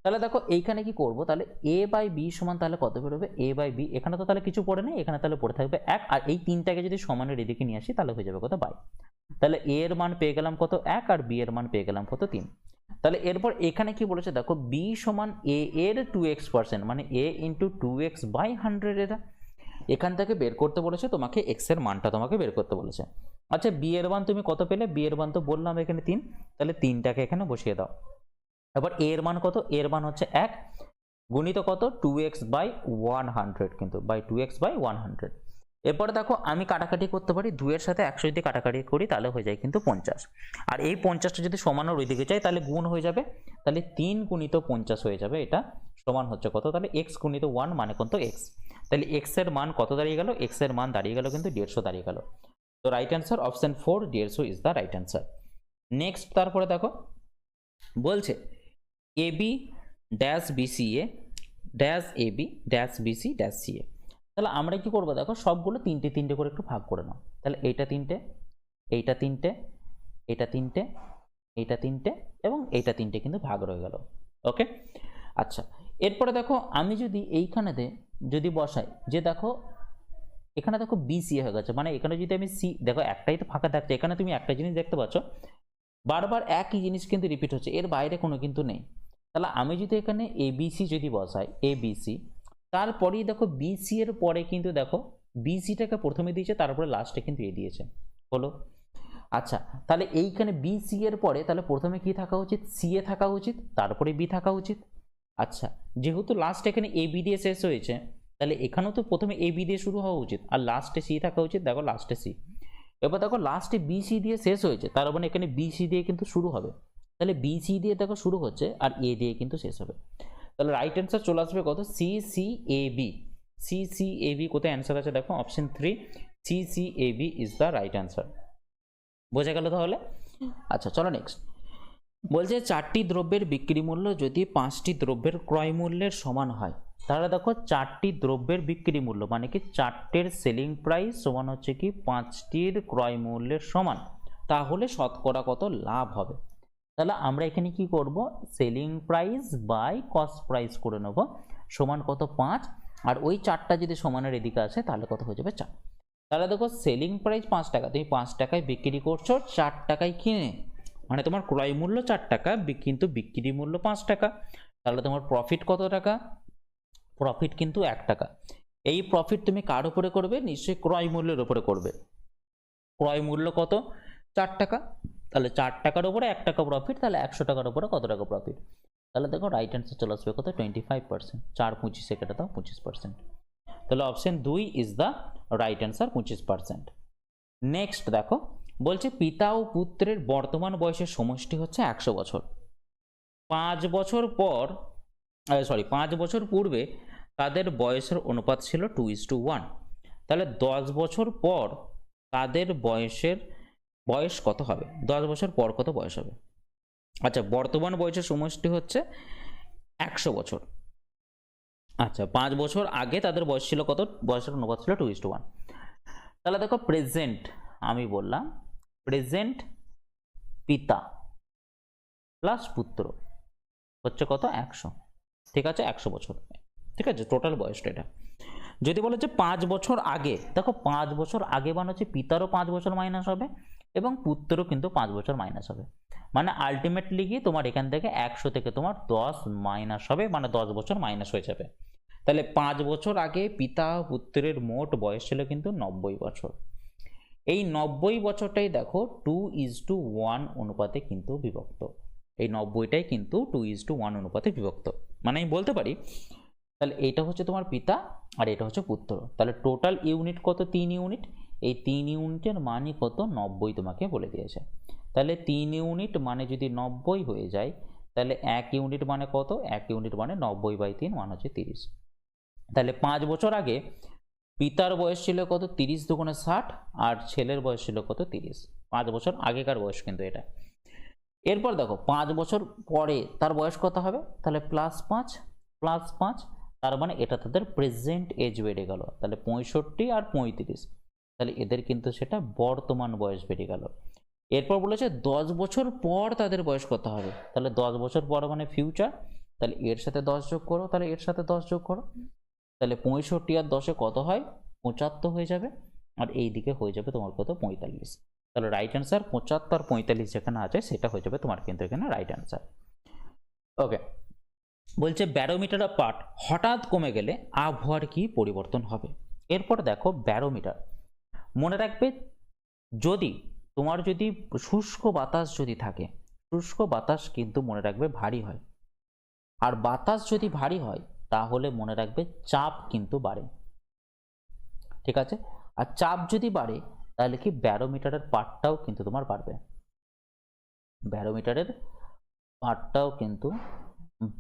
তাহলে দেখো এইখানে কি করব, তাহলে এ বাই বি সমান তাহলে কত বেরোবে? এ বাই বি, এখানে তো তাহলে কিছু পড়ে নেই, এখানে তাহলে পড়ে থাকবে 1, আর এই 3টাকে যদি সমানের এদিকে নিয়ে আসি তাহলে হয়ে যাবে কত? বাই। তাহলে এ এর মান পেয়ে গেলাম কত? 1, আর বি এর মান পেয়ে গেলাম কত? 3। তাহলে এরপর এখানে কি বলেছে দেখো, বি সমান এ এর 2x%, মানে এ ইন্টু 2x/100। এটা এখান থেকে বের করতে বলেছে তোমাকে, এক্স এর মানটা তোমাকে বের করতে বলেছে। আচ্ছা, বি এর মান তুমি কত পেলে? বি এর মান তো বললাম এখানে 3, তাহলে 3টাকে এখানে বসিয়ে দাও। এবার এর মান কত? এর মান হচ্ছে 1 গুণিত কত? 2x/100, কিন্তু বাই 2x/100। এরপরে দেখো আমি কাটাকাটি করতে পারি, 2 এর সাথে 100 যদি কাটাকাটি করি তাহলে হয়ে যায় কিন্তু 50, আর এই 50টা যদি সমানের ওই দিকে চাই তাহলে গুণ হয়ে যাবে, তাহলে 3 গুণিত 50 হয়ে যাবে, এটা সমান হচ্ছে কত? তাহলে x গুণিত 1 মানে কত? x। তাহলে x এর মান কত দাঁড়িয়ে গেল? x এর মান দাঁড়িয়ে গেল কিন্তু 150 দাঁড়িয়ে গেল। তো right answer option 4, 150 is the right answer. Next তারপরে দেখো বলছে AB dash BCA dash AB dash BC dash CA. তাহলে আমরা কি করবো দেখো, সবগুলো 3টে করে একটু ভাগ করে নাও। তাহলে এইটা 3টে, এইটা 3টে, এটা 3টে, এইটা 3টে এবং এইটা 3টে কিন্তু ভাগ রয়ে গেল। ওকে, আচ্ছা এরপরে দেখো আমি যদি এইখানেতে যদি বসাই, যে দেখো এখানে দেখো বিসি হয়ে গেছে, মানে এখানে যদি আমি সি, দেখো একটাই তো ফাঁকা থাকছে, এখানে তুমি একটা জিনিস দেখতে পাচ্ছ, বারবার একই জিনিস কিন্তু রিপিট হচ্ছে, এর বাইরে কোনো কিন্তু নেই। তাহলে আমি যদি এখানে এবিসি যদি বসাই, এবিসি, তারপরেই দেখো বিসি এর পরে কিন্তু দেখো বিসিটাকে প্রথমে দিয়েছে, তারপরে লাস্টে কিন্তু এ দিয়েছে, হলো। আচ্ছা, তাহলে এইখানে বিসি এর পরে তাহলে প্রথমে কি থাকা উচিত? সি এ থাকা উচিত, তারপরে বি থাকা উচিত। আচ্ছা, যেহেতু লাস্ট এখানে এ বি দিয়ে শেষ হয়েছে, তাহলে এখানেও তো প্রথমে এ বি দিয়ে শুরু হওয়া উচিত, আর লাস্টে সি থাকা উচিত। দেখো লাস্টে সি, এবার দেখো লাস্টে বিসি দিয়ে শেষ হয়েছে, তার মানে এখানে বিসি দিয়ে কিন্তু শুরু হবে, তাহলে বিসি দিয়ে দেখো শুরু হচ্ছে, আর এ দিয়ে কিন্তু শেষ হবে। তাহলে রাইট অ্যান্সার চলে আসবে কত? C C A B. C C A B কোথায় অ্যান্সার আছে দেখো, option 3, C C A B is the right answer. বোঝা গেল তাহলে? আচ্ছা চলো নেক্সট। বলছে 4টি দ্রব্যের বিক্রি মূল্য যদি 5টি দ্রব্যের ক্রয় মূল্যের সমান হয়, তাহলে দেখো 4টি দ্রব্যের বিক্রি মূল্য মানে কি 4টের সেলিং প্রাইস সমান হচ্ছে কি 5টির ক্রয় মূল্যের সমান, তাহলে শতকরা কত লাভ হবে? তাহলে আমরা এখানে কি করব, selling price by cost price করে নেব, সমান কত? 5, আর ওই 4টা যদি সমানের এদিকে আসে তাহলে কত হয়ে যাবে? 4। তাহলে দেখো সেলিং প্রাইস 5 টাকা, তুমি 5 টাকায় বিক্রি করছো 4 টাকায় কিনে, মানে তোমার ক্রয় মূল্য 4 টাকা কিন্তু বিক্রি মূল্য 5 টাকা, তাহলে তোমার প্রফিট কত টাকা? প্রফিট কিন্তু 1 টাকা। এই প্রফিট তুমি কার উপরে করবে? নিশ্চয়ই ক্রয় মূল্যের উপরে করবে। ক্রয় মূল্য কত? 4 টাকা, তাহলে 4 টাকার উপরে 1 টাকা প্রফিট, তাহলে 100 টাকার উপরে কত টাকা প্রফিট? তাহলে দেখো রাইট অ্যান্সার চলে আসবে কত? 25%। 4 25 কেটে দাও, 25%। তাহলে option 2 is the right answer, 25%। Next দেখো বলছে পিতা ও পুত্রের বর্তমান বয়সের সমষ্টি হচ্ছে 100 বছর। 5 বছর পর, 5 বছর পূর্বে তাদের বয়সের অনুপাত ছিল 2:1। তাহলে 10 বছর পর তাদের বয়স কত হবে? 10 বছর পর কত বয়স হবে? আচ্ছা, বর্তমান বয়সের সমষ্টি হচ্ছে 100 বছর। আচ্ছা, 5 বছর আগে তাদের বয়স ছিল কত? বয়সের অনুপাত ছিল 2:1। তাহলে দেখো প্রেজেন্ট, আমি বললাম প্রেজেন্ট পিতা প্লাস পুত্র হচ্ছে কত? 100। ঠিক আছে, 100 বছর। ঠিক আছে, টোটাল বয়সটা এটা। যদি বলে যে 5 বছর আগে, দেখো 5 বছর আগে মানে হচ্ছে পিতারও 5 বছর মাইনাস হবে এবং পুত্রও কিন্তু 5 বছর মাইনাস হবে, মানে আলটিমেটলি কি তোমার এখান থেকে 100 থেকে তোমার 10 মাইনাস হবে, মানে 10 বছর মাইনাস হয়ে যাবে। তাহলে 5 বছর আগে পিতা ও পুত্রের মোট বয়স ছিল কিন্তু 90 বছর। এই 90 বছরটাই দেখো 2:1 অনুপাতে কিন্তু বিভক্ত। এই 90টাই কিন্তু 2:1 অনুপাতে বিভক্ত, মানে আমি বলতে পারি তাহলে এটা হচ্ছে তোমার পিতা আর এটা হচ্ছে পুত্র। তাহলে টোটাল ইউনিট কত? 3 ইউনিট। এই 3 ইউনিটের মানই কত? 90 তোমাকে বলে দিয়েছে। তাহলে 3 ইউনিট মানে যদি 90 হয়ে যায়, তাহলে 1 ইউনিট মানে কত? 1 ইউনিট মানে 90/3 মানে হচ্ছে 30। তাহলে 5 বছর আগে পিতার বয়স ছিল কত, 30 দুগুণে 60, আর ছেলের বয়স ছিল কত, 30। 5 বছর আগেকার বয়স কিন্তু এটা। এরপর দেখো 5 বছর পরে তার বয়স কত হবে, তাহলে +5, তার মানে এটা তাদের প্রেজেন্ট এজ বেড়ে গেল, তাহলে 65 আর 35, তাহলে এদের কিন্তু সেটা বর্তমান বয়স বেড়ে গেল। এরপর বলেছে 10 বছর পর তাদের বয়স কত হবে, তাহলে 10 বছর পর মানে ফিউচার, তাহলে এর সাথে 10 যোগ করো, তাহলে এর সাথে 10 যোগ করো, তাহলে 65 আর 10-এ কত হয়, 75 হয়ে যাবে, আর এই দিকে হয়ে যাবে তোমার কত, 45। তাহলে রাইট অ্যান্সার 75 আর 45 যেখানে আছে সেটা হয়ে যাবে তোমার কিন্তু এখানে রাইট অ্যান্সার। ওকে, বলছে ব্যারোমিটার পার্ট হঠাৎ কমে গেলে আবহাওয়ার কি পরিবর্তন হবে। এরপর দেখো ব্যারোমিটার, মনে রাখবে যদি তোমার যদি শুষ্ক বাতাস যদি থাকে, শুষ্ক বাতাস কিন্তু মনে রাখবে ভারী হয়, আর বাতাস যদি ভারী হয় তাহলে মনে রাখবে চাপ কিন্তু বাড়ে, ঠিক আছে। আর চাপ যদি বাড়ে তাহলে কি ব্যারোমিটারের পার্টটাও কিন্তু তোমার বাড়বে, ব্যারোমিটারের পার্টটাও কিন্তু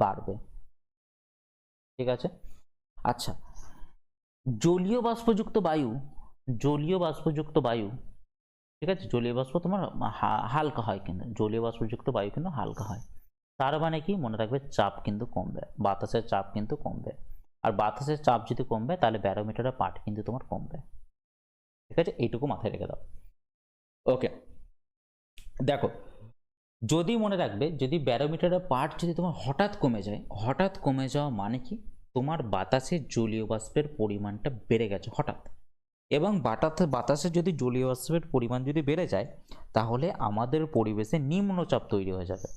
বাড়বে, ঠিক আছে। আচ্ছা, জলীয় বাষ্পযুক্ত বায়ু, জলীয় বাষ্পযুক্ত বায়ু, ঠিক আছে, জলীয় বাষ্প তোমার হালকা হয়, কিন্তু জলীয় বাষ্পযুক্ত বায়ু কিন্তু হালকা হয়, তার মানে কি মনে রাখবে চাপ কিন্তু কমবে, বাতাসের চাপ কিন্তু কমবে, আর বাতাসের চাপ যদি কমবে তাহলে ব্যারোমিটারের পার্ট কিন্তু তোমার কমবে, ঠিক আছে, এইটুকু মাথায় রেখে দাও। ওকে, দেখো যদি মনে রাখবে যদি ব্যারোমিটারের পার্ট যদি তোমার হঠাৎ কমে যায়, হঠাৎ কমে যাওয়া মানে কি তোমার বাতাসে জলীয় বাষ্পের পরিমাণটা বেড়ে গেছে হঠাৎ, এবং বাতাসে যদি জলীয় বাষ্পের পরিমাণ যদি বেড়ে যায় তাহলে আমাদের পরিবেশে নিম্নচাপ তৈরি হয়ে যাবে,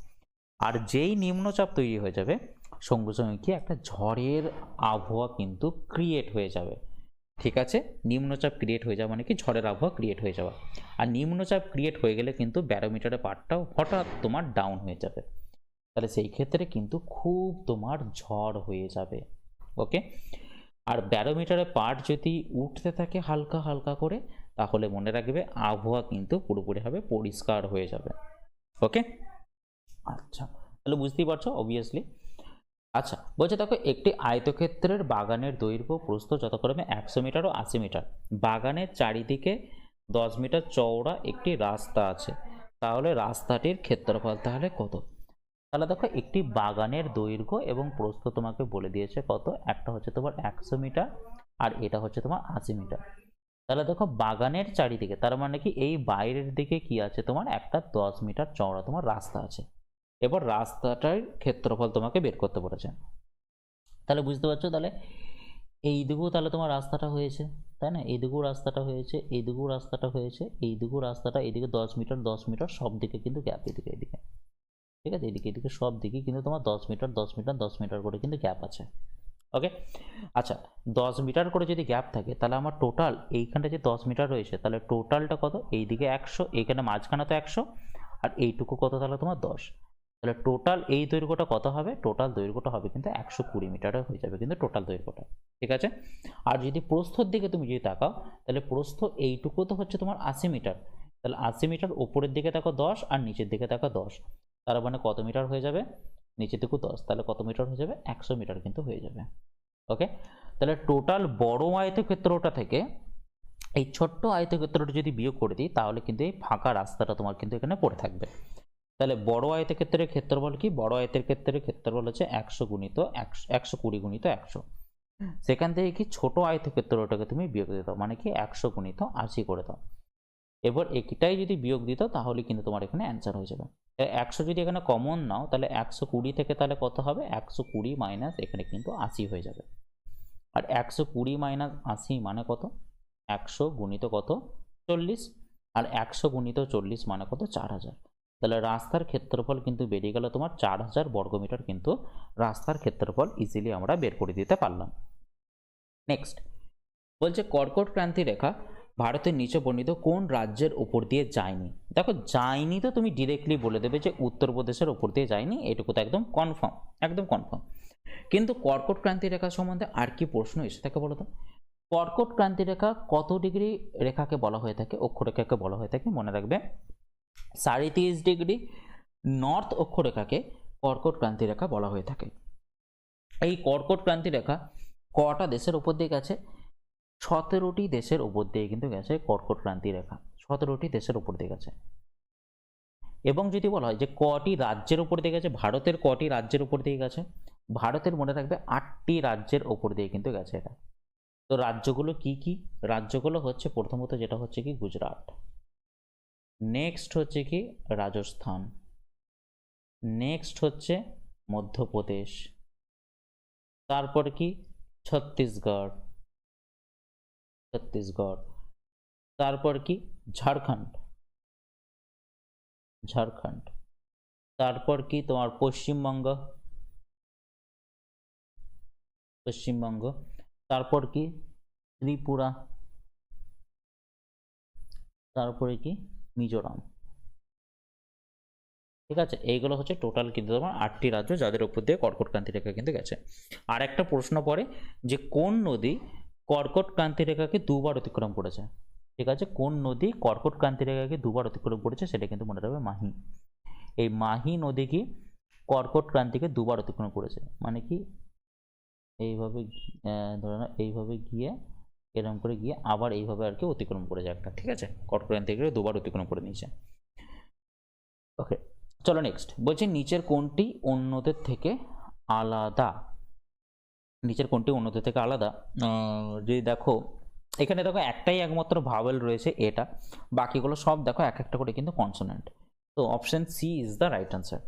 আর যেই নিম্নচাপ তৈরি হয়ে যাবে সঙ্গে সঙ্গে কি একটা ঝড়ের আবহাওয়া কিন্তু ক্রিয়েট হয়ে যাবে, ঠিক আছে। নিম্নচাপ ক্রিয়েট হয়ে যাওয়া মানে কি ঝড়ের আবহাওয়া ক্রিয়েট হয়ে যাওয়া, আর নিম্নচাপ ক্রিয়েট হয়ে গেলে কিন্তু ব্যারোমিটারের পার্টটাও হঠাৎ তোমার ডাউন হয়ে যাবে, তাহলে সেই ক্ষেত্রে কিন্তু খুব তোমার ঝড় হয়ে যাবে। ওকে, আর ব্যারোমিটারের পার্ট যদি উঠতে থাকে হালকা হালকা করে তাহলে মনে রাখবে আবহাওয়া কিন্তু পুরোপুরিভাবে পরিষ্কার হয়ে যাবে। ওকে, আচ্ছা, তাহলে বুঝতেই পারছো অবভিয়াসলি। আচ্ছা, বলছে দেখো একটি আয়তক্ষেত্রের বাগানের দৈর্ঘ্য প্রস্থ যথাক্রমে 100 মিটার ও 80 মিটার, বাগানের চারিদিকে 10 মিটার চওড়া একটি রাস্তা আছে, তাহলে রাস্তাটির ক্ষেত্রফল তাহলে কত। তাহলে দেখো একটি বাগানের দৈর্ঘ্য এবং প্রস্থ তোমাকে বলে দিয়েছে কত, একটা হচ্ছে তোমার 100 মিটার আর এটা হচ্ছে তোমার 80 মিটার। তাহলে দেখো বাগানের চারিদিকে তার মানে কি এই বাইরের দিকে কি আছে তোমার একটা 10 মিটার চওড়া তোমার রাস্তা আছে, এবার রাস্তাটার ক্ষেত্রফল তোমাকে বের করতে বলেছে, তাহলে বুঝতে পারছো, তাহলে এই দিকেও তাহলে তোমার রাস্তাটা হয়েছে, তাই না, এই দিকেও রাস্তাটা হয়েছে, এই দিকেও রাস্তাটা হয়েছে, এই দিকেও রাস্তাটা, এদিকে 10 মিটার 10 মিটার সব দিকে কিন্তু গ্যাপ, এদিকে এদিকে, ঠিক আছে, এদিকে এদিকে সব দিকে কিন্তু তোমার 10 মিটার 10 মিটার 10 মিটার করে কিন্তু গ্যাপ আছে। ওকে, আচ্ছা 10 মিটার করে যদি গ্যাপ থাকে তাহলে আমার টোটাল এইখানটা যে 10 মিটার রয়েছে তাহলে টোটালটা কত, এইদিকে 100, এইখানে মাঝখানে তো 100, আর এইটুকু কত তাহলে তোমার 10, তাহলে টোটাল এই দৈর্ঘ্যটা কত হবে, টোটাল দৈর্ঘ্যটা হবে কিন্তু 120 মিটারে হয়ে যাবে কিন্তু টোটাল দৈর্ঘ্যটা, ঠিক আছে। আর যদি প্রস্থর দিকে তুমি যদি তাকাও তাহলে প্রস্থ এইটুকু তো হচ্ছে তোমার 80 মিটার, তাহলে 80 মিটার উপরের দিকে তাকাও 10 আর নিচের দিকে তাকাও 10, তার মানে কত মিটার হয়ে যাবে, নিচের দিকে 10, তাহলে কত মিটার হয়ে যাবে, 100 মিটার কিন্তু হয়ে যাবে। ওকে, তাহলে টোটাল বড় আয়তক্ষেত্রটা থেকে এই ছোট্ট আয়তক্ষেত্রটা যদি বিয়োগ করে দিই তাহলে কিন্তু এই ফাঁকা রাস্তাটা তোমার কিন্তু এখানে পড়ে থাকবে, তাহলে বড় আয়তক্ষেত্রের ক্ষেত্রফল কি, বড় আয়তের ক্ষেত্রের ক্ষেত্রফল হচ্ছে 100 গুণিত 120 গুণিত 100, সেখান থেকে কি ছোট আয়তক্ষেত্রটাকে তুমি বিয়োগ দিয়ে দাও, মানে কি 100 গুণিত 80 করে দাও, এবার এটাই যদি বিয়োগ দিত তাহলে কিন্তু তোমার এখানে অ্যান্সার হয়ে যাবে। 100 যদি এখানে কমন নাও তাহলে 120 থেকে তাহলে কত হবে, 120 মাইনাস এখানে কিন্তু 80 হয়ে যাবে, আর 120 মাইনাস 80 মানে কত, 100 গুণিত কত 40, আর 100 গুণিত 40 মানে কত 4000, তাহলে রাস্তার ক্ষেত্রফল কিন্তু বেরিয়ে গেল তোমার 4000 বর্গমিটার, কিন্তু রাস্তার ক্ষেত্রফল ইজিলি আমরা বের করে দিতে পারলাম। নেক্সট বলছে কর্কট ক্রান্তি রেখা ভারতের নিচে বর্ণিত কোন রাজ্যের উপর দিয়ে যায়নি। দেখো যায়নি তো তুমি ডিরেক্টলি বলে দেবে যে উত্তরপ্রদেশের উপর দিয়ে যায়নি, এটুকু তো একদম কনফার্ম, একদম কনফার্ম, কিন্তু কর্কট ক্রান্তি রেখা সম্বন্ধে আর কি প্রশ্ন এসে থাকে বলো তো। কর্কট ক্রান্তি রেখা কত ডিগ্রি রেখাকে বলা হয়ে থাকে, অক্ষরেখাকে বলা হয়ে থাকে, মনে রাখবে 30.5 ডিগ্রি নর্থ অক্ষরেখাকে কর্কট ক্রান্তি রেখা বলা হয়ে থাকে। এই কর্কট ক্রান্তি রেখা কটা দেশের উপর দিয়ে গেছে, 17টি দেশের উপর দিয়ে কিন্তু গেছে কর্কট ক্রান্তি রেখা, 17টি দেশের উপর দিয়ে গেছে। এবং যদি বলা হয় যে কটি রাজ্যের উপর দিয়ে গেছে, ভারতের কটি রাজ্যের উপর দিয়ে গেছে, ভারতের মনে রাখবে 8টি রাজ্যের উপর দিয়ে কিন্তু গেছে এটা। তো রাজ্যগুলো কি কি? রাজ্যগুলো হচ্ছে প্রথমত যেটা হচ্ছে কি গুজরাট, নেক্সট হচ্ছে কি রাজস্থান, নেক্সট হচ্ছে মধ্যপ্রদেশ, তারপর কি ছত্তিশগড়, ছত্তিশগড়, তারপর কি ঝাড়খণ্ড, ঝাড়খণ্ড, তারপর কি তোমার পশ্চিমবঙ্গ, পশ্চিমবঙ্গ, তারপর কি ত্রিপুরা, তারপরে কি মিজোরাম। ঠিক আছে, এইগুলো হচ্ছে টোটাল কিন্তু তোমার 8টি রাজ্য যাদের উপর দিয়ে কর্কট ক্রান্তি রেখা কিন্তু গেছে। আর একটা প্রশ্ন পড়ে যে কোন নদী কর্কট ক্রান্তি রেখাকে দুবার অতিক্রম করেছে? ঠিক আছে, কোন নদী কর্কট ক্রান্তি রেখাকে দুবার অতিক্রম করেছে সেটা কিন্তু মনে রাখবে মাহি। এই মাহি নদী কি কর্কট ক্রান্তিকে দুবার অতিক্রম করেছে, মানে কি এইভাবে ধরে না এইভাবে গিয়ে এরকম করে গিয়ে আবার এইভাবে আর কি অতিক্রম করেছে একটা। ঠিক আছে, কর্কট ক্রান্তিকে দুবার অতিক্রম করে নিয়েছে। ওকে, চলো নেক্সট বলছি নিচের কোনটি অন্যদের থেকে আলাদা? নিচের কোনটি অন্যদের থেকে আলাদা? যদি দেখো এখানে দেখো একটাই একমাত্র ভাওয়েল রয়েছে এটা, বাকিগুলো সব দেখো এক একটা করে কিন্তু কনসোনেন্ট। তো option C is the right answer.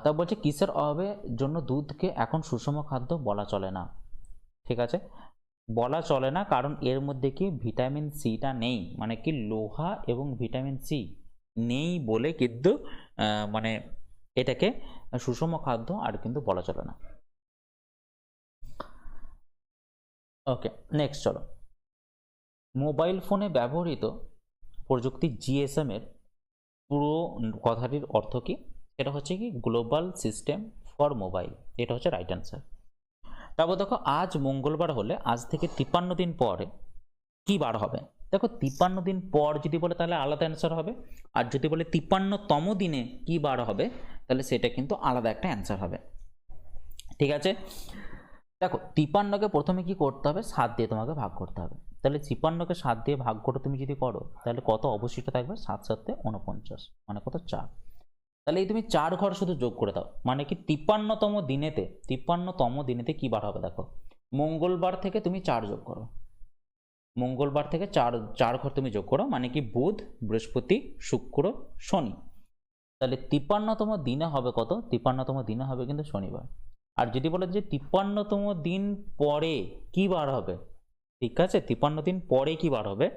তা বলছে কিসের অভাবের জন্য দুধকে এখন সুষম খাদ্য বলা চলে না? ঠিক আছে, বলা চলে না কারণ এর মধ্যে কি ভিটামিন সিটা নেই, মানে কি লোহা এবং ভিটামিন সি নেই বলে কিন্তু মানে এটাকে সুষম খাদ্য আর কিন্তু বলা চলে না। ওকে, নেক্সট চলো। মোবাইল ফোনে ব্যবহৃত প্রযুক্তি জিএসএম এর পুরো কথাটির অর্থ কি? এটা হচ্ছে কি গ্লোবাল সিস্টেম ফর মোবাইল, এটা হচ্ছে রাইট অ্যান্সার। তারপর দেখো আজ মঙ্গলবার হলে আজ থেকে 53 দিন পরে কি বার হবে? দেখো 53 দিন পর যদি বলে তাহলে আলাদা অ্যান্সার হবে, আর যদি বলে 53তম দিনে কি বার হবে তাহলে সেটা কিন্তু আলাদা একটা অ্যান্সার হবে। ঠিক আছে, দেখো 53কে প্রথমে কি করতে হবে 7 দিয়ে তোমাকে ভাগ করতে হবে, তাহলে 53কে 7 দিয়ে ভাগ করে তুমি যদি করো তাহলে কত অবশিষ্ট থাকবে? 7 7 49, মানে কত 4। তাহলে এই তুমি 4 ঘর শুধু যোগ করে দাও, মানে কি 53তম দিনেতে কি বার হবে? দেখো মঙ্গলবার থেকে তুমি 4 যোগ করো, মঙ্গলবার থেকে 4 ঘর তুমি যোগ করো, মানে কি বুধ, বৃহস্পতি, শুক্র, শনি। তাহলে 53তম দিনে হবে কত? 53তম দিনে হবে কিন্তু শনিবার। আর যদি বলে যে 53তম দিন পরে কি বার হবে, ঠিক আছে 53 দিন পরে কি বার হবে,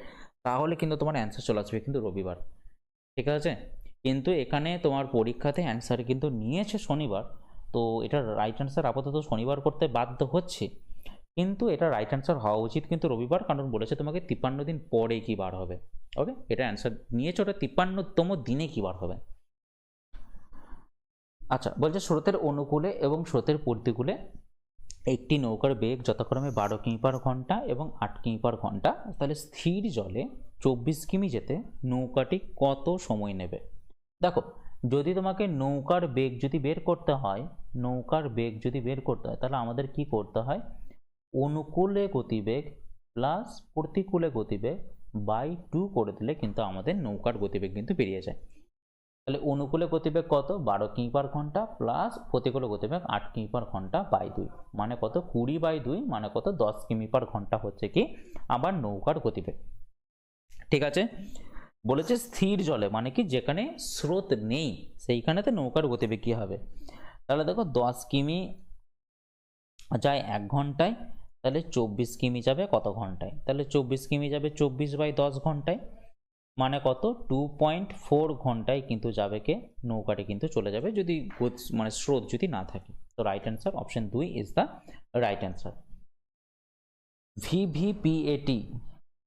তাহলে কিন্তু তোমার অ্যান্সার চলে আসবে কিন্তু রবিবার। ঠিক আছে, কিন্তু এখানে তোমার পরীক্ষাতে অ্যান্সার কিন্তু নিয়েছে শনিবার, তো এটা রাইট অ্যান্সার আপাতত শনিবার করতে বাধ্য হচ্ছে, কিন্তু এটা রাইট অ্যান্সার হওয়া উচিত কিন্তু রবিবার, কারণ বলেছে তোমাকে 53 দিন পরে কি বার হবে। ওকে, এটা অ্যান্সার নিয়েছে, ওটা 53তম দিনে কি বার হবে। আচ্ছা, বলছে স্রোতের অনুকূলে এবং স্রোতের প্রতিকূলে একটি নৌকার বেগ যথাক্রমে 12 কিমি পার ঘন্টা এবং 8 কিমি পার ঘন্টা, তাহলে স্থির জলে 24 কিমি যেতে নৌকাটি কত সময় নেবে? দেখো যদি তোমাকে নৌকার বেগ যদি বের করতে হয়, তাহলে আমাদের কি করতে হয়? অনুকূলে গতিবেগ প্লাস প্রতিকূলে গতিবেগ বাই 2 করে দিলে কিন্তু আমাদের নৌকার গতিবেগ কিন্তু বেরিয়ে যায়। তাহলে অনুকূলে গতিবেগ কত? 12 কিমি পার ঘন্টা প্লাস প্রতিকূলে গতিবেগ 8 কিমি পার ঘন্টা বাই 2, মানে কত 20/2, মানে কত 10 কিমি পার ঘন্টা হচ্ছে কি আবার নৌকার গতিবেগ। ঠিক আছে, বলেছে স্থির জলে, মানে কি যেখানে স্রোত নেই সেইখানেতে নৌকার গতিবেগ কি হবে? তাহলে দেখো 10 কিমি যায় 1 ঘন্টায়, তাহলে 24 কিমি যাবে কত ঘন্টায়? তাহলে 24 কিমি যাবে 24/10 ঘন্টায়, মানে কত 2.4 ঘন্টায় কিন্তু যাবে কে নৌকাটি কিন্তু চলে যাবে যদি মানে স্রোত যদি না থাকে। তো right answer option 2 is the right answer. VVPAT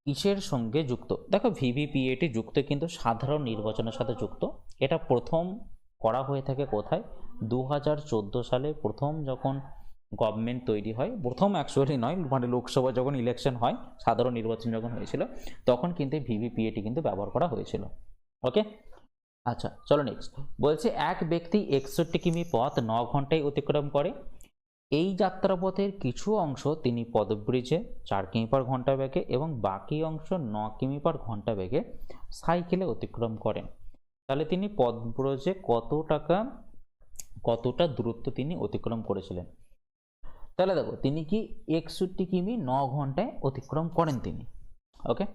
কিসের সঙ্গে যুক্ত? দেখো ভিভিপিএটি যুক্ত কিন্তু সাধারণ নির্বাচনের সাথে যুক্ত। এটা প্রথম করা হয়ে থাকে কোথায়? 2014 সালে প্রথম যখন গভর্নমেন্ট তৈরি হয়, প্রথম অ্যাকচুয়ালি নয়, মানে লোকসভা যখন ইলেকশন হয়, সাধারণ নির্বাচন যখন হয়েছিল তখন কিন্তু ভিভিপিএটি কিন্তু ব্যবহার করা হয়েছিল। ওকে, আচ্ছা চলো নেক্সট। বলছে এক ব্যক্তি 61 কিমি পথ 9 ঘন্টায় অতিক্রম করে, এই যাত্রাপথের কিছু অংশ তিনি পদব্রিজে 4 কিমি/ঘন্টা বেগে এবং বাকি অংশ 9 কিমি/ঘন্টা বেগে সাইকেলে অতিক্রম করেন। তাহলে তিনি পদব্রজে কতটা দূরত্ব তিনি অতিক্রম করেছিলেন? তাহলে দেখো তিনি কি 61 কিমি 9 ঘন্টায় অতিক্রম করেন তিনি। ওকে,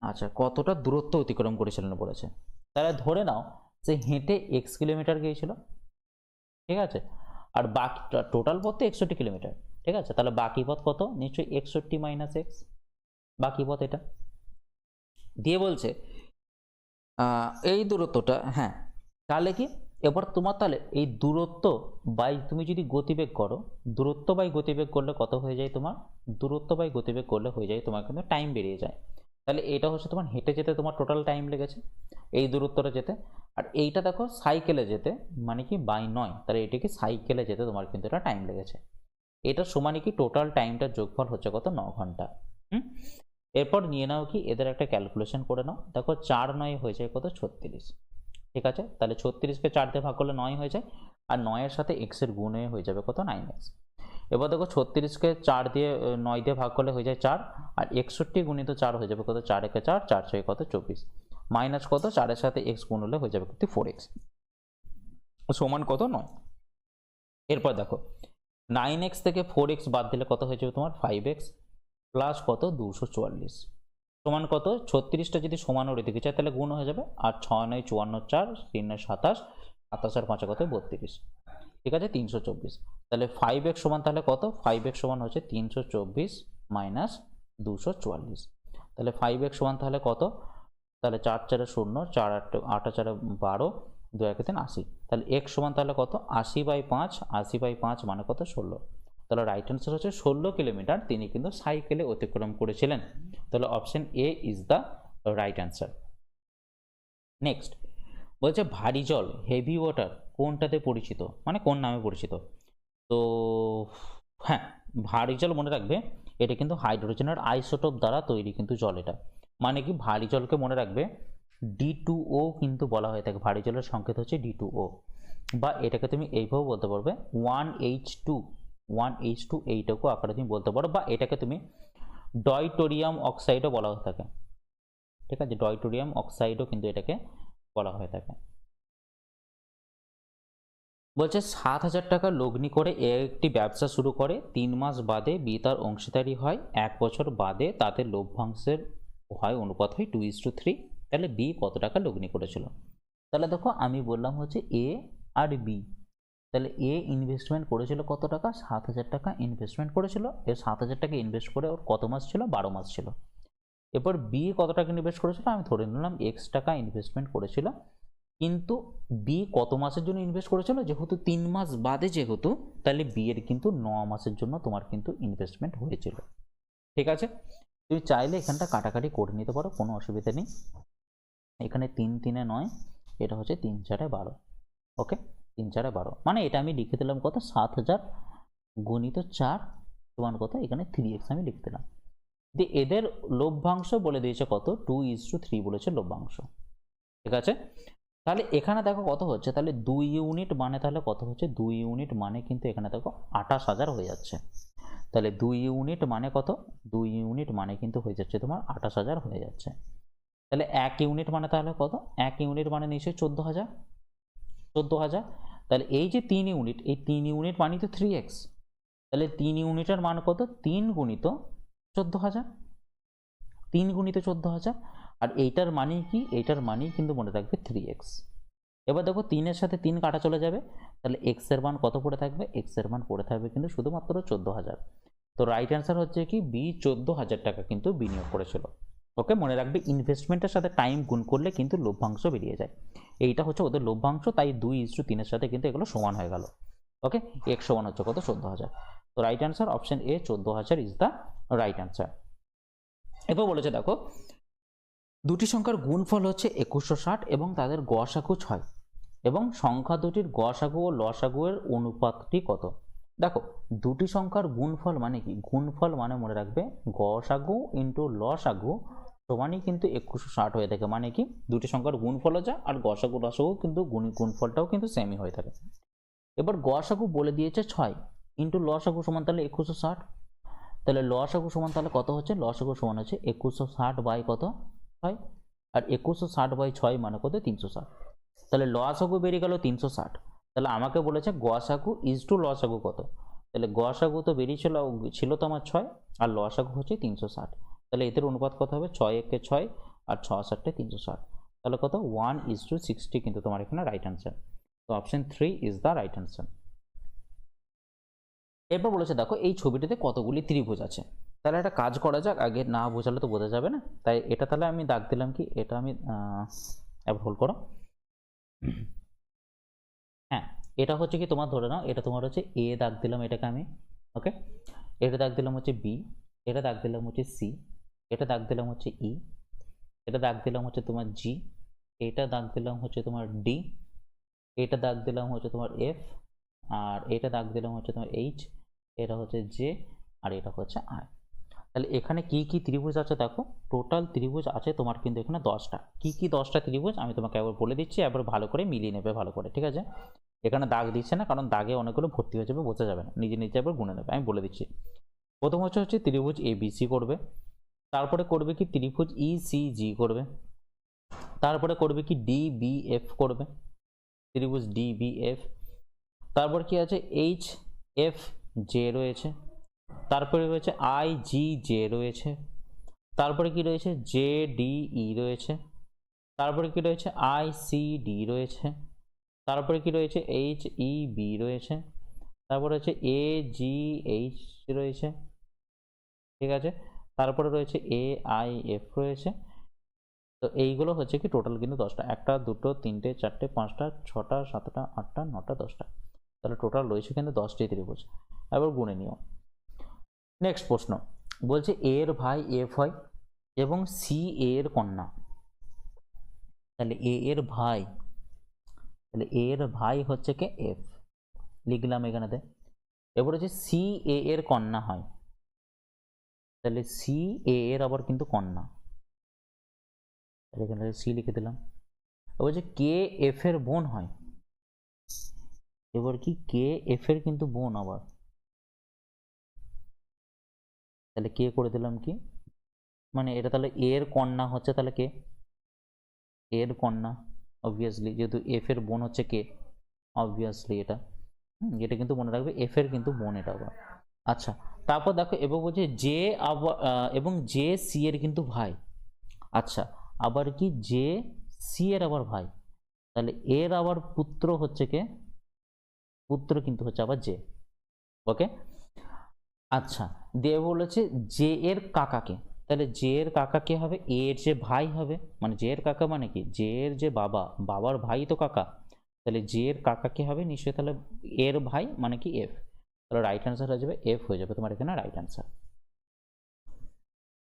আচ্ছা কতটা দূরত্ব অতিক্রম করেছিলেন বলেছে। তাহলে ধরে নাও যে হেঁটে x কিলোমিটার গিয়েছিল, ঠিক আছে, আর বাকি টোটাল পথ তো 61 কিলোমিটার, ঠিক আছে, তাহলে বাকি পথ কত? নিশ্চয়ই 61 - x, বাকি পথ এটা দিয়ে বলছে এই দূরত্বটা। হ্যাঁ, তাহলে কি এবার তোমার তাহলে এই দূরত্ব বাই তুমি যদি গতিবেগ করো, দূরত্ব বাই গতিবেগ করলে কত হয়ে যায় তোমার? দূরত্ব বাই গতিবেগ করলে হয়ে যায় তোমার কিন্তু টাইম বেরিয়ে যায়। তাহলে এটা হচ্ছে তোমার হেঁটে যেতে তোমার টোটাল টাইম লেগেছে এই দূরত্বটা যেতে, আর এইটা দেখো সাইকেলে যেতে মানে কি বাই 9, তাহলে এটাকে সাইকেলে যেতে তোমার কিন্তু এটা টাইম লেগেছে। এটা সমানই কি টোটাল টাইমটার যোগফল হচ্ছে কত? 9 ঘন্টা। এরপর নিয়ে নাও কি এদের একটা ক্যালকুলেশন করে নাও। দেখো 4 × 9 হয়ে যায় কত? 36, ঠিক আছে, তাহলে 36কে 4 দিয়ে ভাগ করলে 9 হয়ে যায়, আর 9 এর সাথে x এর গুণ হয়ে যাবে কত? 9x। এবার দেখো 36কে 4 দিয়ে 9 দিয়ে ভাগ করলে হয়ে যায় 4, আর 61 গুণিত 4 হয়ে যাবে কত? 4 × 1 = 4, 4 × 6 কত? 24, মাইনাস কত? 4 এর সাথে x গুণ হলে হয়ে যাবে কত? 4x সমান কত? 9। এরপর দেখো 9x থেকে 4x বাদ দিলে কত হয়ে যাবে তোমার? 5x প্লাস কত? 244 সমান কত? 36টা যদি সমান ওর দিকে চাই তাহলে গুণ হয়ে যাবে, আর 6 × 9 = 54, 4 × 3 = 27, 27 আর 5 কত? 32, ঠিক আছে, 324। তাহলে 5x সমান তাহলে কত? 5x সমান হচ্ছে 324 মাইনাস 244। তাহলে 5x সমান তাহলে কত? তাহলে 4 × 4 = 0, 4 × 8 = 12, 2 × 1 = 3 80। তাহলে x সমান তাহলে কত? 80/5, 80/5 মানে কত? 16। তাহলে রাইট অ্যান্সার হচ্ছে 16 কিলোমিটার তিনি কিন্তু সাইকেলে অতিক্রম করেছিলেন। তাহলে option A is the right answer. Next বলছে ভারী জল হেভি ওয়াটার কোনটাতে পরিচিত, মানে কোন নামে পরিচিত? তো হ্যাঁ, ভারী জল মনে রাখবে এটা কিন্তু হাইড্রোজেনের আইসোটোপ দ্বারা তৈরি কিন্তু জল। এটা মানে কি ভারী জলকে মনে রাখবে D2O কিন্তু বলা হয়ে থাকে, ভারী জলের সংকেত হচ্ছে D2O, বা এটাকে তুমি এইভাবে বলতে পারবে 1H2 এইটাকেও আকারে তুমি বলতে পারো, বা এটাকে তুমি ডয়টোরিয়াম অক্সাইডও বলা হয়ে থাকে, ঠিক আছে, ডয়টোরিয়াম অক্সাইডও কিন্তু এটাকে বলা হয়ে থাকে। বলছে 7,000 টাকা লগ্নি করে একটি ব্যবসা শুরু করে, 3 মাস বাদে বি তার অংশীদারি হয়, 1 বছর বাদে তাতে লভ্যাংশের হয় অনুপাত হয় 2:3। তাহলে বি কত টাকা লগ্নি করেছিল? তাহলে দেখো আমি বললাম হচ্ছে এ আর বি, তাহলে এ ইনভেস্টমেন্ট করেছিল কত টাকা? 7,000 টাকা ইনভেস্টমেন্ট করেছিল। এর 7,000 টাকা ইনভেস্ট করে ওর কত মাস ছিল? 12 মাস ছিল। এরপর বি কত টাকা ইনভেস্ট করেছিল? আমি ধরে নিলাম এক্স টাকা ইনভেস্টমেন্ট করেছিল, কিন্তু বি কত মাসের জন্য ইনভেস্ট করেছিল? যেহেতু 3 মাস বাদে যেহেতু, তাহলে বি এর কিন্তু 9 মাসের জন্য তোমার কিন্তু ইনভেস্টমেন্ট হয়েছিল, ঠিক আছে। তুমি চাইলে এখানটা কাটাকাটি করে নিতে পারো, কোনো অসুবিধা নেই। এখানে 3 × 3 = 9, এটা হচ্ছে 3 × 4 = 12। ওকে, 3 × 4 = 12 মানে এটা আমি লিখে দিলাম কত? 7,000 গুণিত 4 সমান কত? এখানে 3x আমি লিখে দিলাম। দিয়ে এদের লভ্যাংশ বলে দিয়েছে কত? 2:3 বলেছে লভ্যাংশ, ঠিক আছে। তাহলে এখানে দেখো কত হচ্ছে, তাহলে 2 ইউনিট মানে তাহলে কত হচ্ছে? 2 ইউনিট মানে কিন্তু এখানে দেখো 28,000 হয়ে যাচ্ছে। তাহলে 2 ইউনিট মানে কত? 2 ইউনিট মানে কিন্তু হয়ে যাচ্ছে তোমার 28,000 হয়ে যাচ্ছে। তাহলে 1 ইউনিট মানে তাহলে কত? 1 ইউনিট মানে নিশ্চয়ই 14,000, 14,000। তাহলে এই যে 3 ইউনিট, এই 3 ইউনিট মানে তো 3x, তাহলে 3 ইউনিটের মান কত? 3 গুণিত 14,000, 3 গুণিত 14,000, আর এইটার মানে কি? এইটার মানেই কিন্তু মনে রাখবে 3x। এবার দেখো 3 এর সাথে 3 কাটা চলে যাবে, তাহলে x এর মান কত পড়ে থাকবে? x এর মান পড়ে থাকবে কিন্তু শুধুমাত্র 14,000। তো রাইট অ্যান্সার হচ্ছে কি বি, 14,000 টাকা কিন্তু বিনিয়োগ করেছিল। ওকে, মনে রাখবে ইনভেস্টমেন্টের সাথে টাইম গুণ করলে কিন্তু লভ্যাংশ বেরিয়ে যায়। এইটা হচ্ছে ওদের লভ্যাংশ, তাই 2:3 এর সাথে কিন্তু এগুলো সমান হয়ে গেল। ওকে, x সমান হচ্ছে কত? 14,000। তো right answer option A 14,000 is the right answer. এবার বলেছে দেখো দুটি সংখ্যার গুণফল হচ্ছে 2160 এবং তাদের গসাগু 6, এবং সংখ্যা দুটির গসাগু ও লসাগু এর অনুপাতটি কত? দেখো দুটি সংখ্যার গুণফল মানে কি? গুণফল মানে মনে রাখবে গসাগু ইন্টু লসাগু সমানই কিন্তু 2160 হয়ে থাকে, মানে কি দুটি সংখ্যার গুণফলও যা আর গসাগু লসাগু কিন্তু গুণফলটাও কিন্তু সেমই হয়ে থাকে। এবার গসাগু বলে দিয়েছে 6, ইন্টু লসাগু সমান তাহলে 2160। তাহলে লসাগু সমান তাহলে কত হচ্ছে, লসাগু সমান হচ্ছে 2160 বাই কত 6, আর 2160 বাই 6 মানে কত 360। তাহলে লসাগু বেরিয়ে গেল 360। তাহলে আমাকে বলেছে গসাগু ইজ টু লসাগু কত, তাহলে গসাগু তো বেরিয়েছিল ছিল তো আমার 6, আর লসাগু হচ্ছে 360। তাহলে এদের অনুপাত কত হবে, 6 একে 6 আর 6 7 360, তাহলে কত 1:60 কিন্তু তোমার এখানে রাইট অ্যান্সার। তো option 3 is the right answer. এরপর বলেছে দেখো এই ছবিটিতে কতগুলি ত্রিভুজ আছে। তাহলে একটা কাজ করা যাক, আগে না বোঝালে তো বোঝা যাবে না, তাই এটা তাহলে আমি দাগ দিলাম কি, এটা আমি হোল্ড করো। হ্যাঁ, এটা হচ্ছে কি তোমার ধরে নাও, এটা তোমার হচ্ছে এ দাগ দিলাম এটাকে আমি, ওকে। এটা দাগ দিলাম হচ্ছে বি, এটা দাগ দিলাম হচ্ছে সি, এটা দাগ দিলাম হচ্ছে ই, এটা দাগ দিলাম হচ্ছে তোমার জি, এটা দাগ দিলাম হচ্ছে তোমার ডি, এটা দাগ দিলাম হচ্ছে তোমার এফ, আর এটা দাগ দিলাম হচ্ছে তোমার এইচ, এটা হচ্ছে জে, আর এটা হচ্ছে আই। তাহলে এখানে কি কি ত্রিভুজ আছে দেখো, টোটাল ত্রিভুজ আছে তোমার কিন্তু এখানে 10টা। কি কি 10টা ত্রিভুজ আমি তোমাকে একবার বলে দিচ্ছি, একবার ভালো করে মিলিয়ে নেবে ভালো করে, ঠিক আছে। এখানে দাগ দিচ্ছে না, কারণ দাগে অনেকগুলো ভর্তি হয়ে যাবে, বোঝা যাবে না, নিজে নিজে একবার গুনে নেবে, আমি বলে দিচ্ছি। প্রথম হচ্ছে ত্রিভুজ এ বি সি করবে, তারপরে করবে কি ত্রিভুজ ই সি জি করবে, তারপরে করবে কি ডি বি এফ করবে, ত্রিভুজ ডি বি এফ। তারপর কি আছে এইচ এফ জে রয়েছে, তারপরে রয়েছে আই জি জে রয়েছে, তারপরে কি রয়েছে জে ডি ই রয়েছে, তারপরে কি রয়েছে আই সি ডি রয়েছে, তারপরে কি রয়েছে এইচ ই বি রয়েছে, তারপরে হচ্ছে এ জি এইচ রয়েছে, ঠিক আছে। তারপরে রয়েছে এ আই এফ রয়েছে। তো এইগুলো হচ্ছে কি টোটাল কিন্তু 10টা, 1টা 2টো 3টে 4টে 5টা 6টা 7টা 8টা 9টা 10টা, তাহলে টোটাল রয়েছে কিন্তু 10টি ত্রিভুজ। এবার গুনে নিও। নেক্সট প্রশ্ন বলছে এ এর ভাই এফ হয় এবং সি এ এর কন্যা। তাহলে এ এর ভাই, তাহলে এ এর ভাই হচ্ছে কে এফ, লিখলাম এখানেতে। এবার হচ্ছে সি এ এর কন্যা হয়, তাহলে সি এ এর আবার কিন্তু কন্যা, এখানে সি লিখে দিলাম। এবার যে কে এফ এর বোন হয়, এবার কি কে এফ এর কিন্তু বোন আবার, তাহলে কে করে দিলাম কি, মানে এটা তাহলে এর কন্যা হচ্ছে, তাহলে কে এর কন্যা অবভিয়াসলি, যেহেতু এফ এর বোন হচ্ছে কে, অবভিয়াসলি এটা এটা কিন্তু মনে রাখবে এফ এর কিন্তু বোন এটা আবার। আচ্ছা, তারপর দেখো এবার বলছে যে আবার এবং যে সি এর কিন্তু ভাই। আচ্ছা, আবার কি যে সি এর আবার ভাই, তাহলে এর আবার পুত্র হচ্ছে কে, পুত্র কিন্তু হচ্ছে আবার জে, ওকে। আচ্ছা, দিয়ে বলেছে জে এর কাকাকে, তাহলে জে এর কাকা কে হবে, এর যে ভাই হবে, মানে জে এর কাকা মানে কি জে এর যে বাবা, বাবার ভাই তো কাকা, তাহলে জে এর কাকা কে হবে নিশ্চয়ই, তাহলে এর ভাই মানে কি এফ, তাহলে রাইট অ্যান্সার হয়ে যাবে এফ, হয়ে যাবে তোমার এখানে রাইট অ্যান্সার।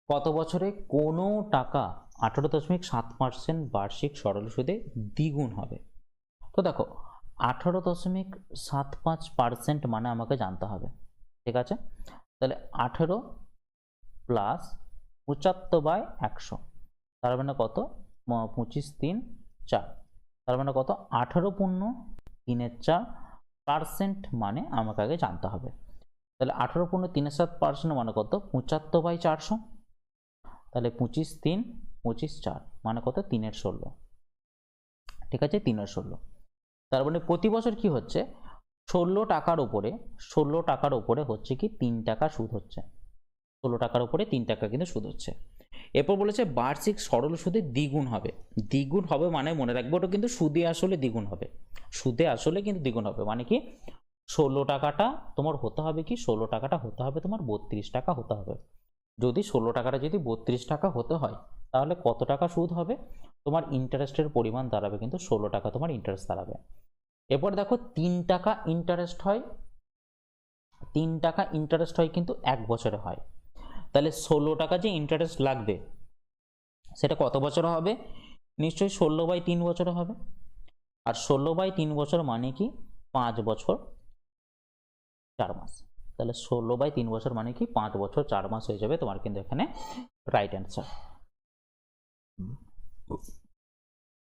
কত বছরে কোনো টাকা 18.7% বার্ষিক সরল সুদে দ্বিগুণ হবে? তো দেখো 18.75% মানে আমাকে জানতে হবে, ঠিক আছে। তাহলে 18 প্লাস 75/100, তার মানে কত 25 3 4, তার মানে কত 18/3 মানে আমাকে আগে জানতে হবে। তাহলে 18/3 মানে কত 75/400, তাহলে 25 3 25 4 মানে কত 3/16, ঠিক আছে 3/16। তার মানে প্রতি বছর কি হচ্ছে 16 টাকার উপরে, 16 টাকার উপরে হচ্ছে কি 3 টাকা সুদ হচ্ছে, 16 টাকার উপরে 3 টাকা কিন্তু সুদ হচ্ছে। এরপর বলেছে বার্ষিক সরল সুদে দ্বিগুণ হবে, দ্বিগুণ হবে মানে মনে রাখবো ওটা কিন্তু সুদে আসলে দ্বিগুণ হবে, সুদে আসলে কিন্তু দ্বিগুণ হবে, মানে কি 16 টাকাটা তোমার হতে হবে কি 16 টাকাটা হতে হবে তোমার 32 টাকা হতে হবে। যদি 16 টাকাটা যদি 32 টাকা হতে হয় তাহলে কত টাকা সুদ হবে, তোমার ইন্টারেস্টের পরিমাণ দাঁড়াবে কিন্তু 16 টাকা তোমার ইন্টারেস্ট দাঁড়াবে। এরপর দেখো 3 টাকা ইন্টারেস্ট হয়, 3 টাকা ইন্টারেস্ট হয় কিন্তু 1 বছরে হয়, তাহলে 16 টাকা যে ইন্টারেস্ট লাগবে সেটা কত বছর হবে, নিশ্চয়ই 16/3 বছরে হবে, আর 16/3 বছর মানে কি 5 বছর 4 মাস, তাহলে 16/3 বছর মানে কি 5 বছর 4 মাস হয়ে যাবে তোমার কিন্তু এখানে রাইট অ্যান্সার।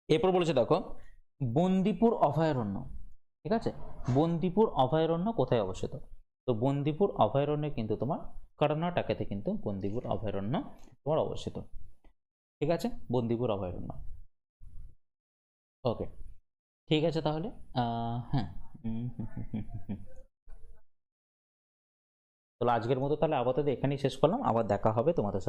এরপর বলেছে দেখো বন্দিপুর অভয়ারণ্য, ঠিক আছে, বন্দিপুর অভয়ারণ্য কোথায় অবস্থিত? তো বন্দিপুর অভয়ারণ্যে কিন্তু তোমার কর্ণাটকেতে কিন্তু বন্দিপুর অভয়ারণ্য তোমার অবস্থিত। ঠিক আছে, বন্দিপুর অভয়ারণ্য। ওকে, ঠিক আছে তাহলে। হ্যাঁ, তাহলে আজকের মতো তাহলে আপাতত এখানেই শেষ করলাম, আবার দেখা হবে তোমাদের সাথে।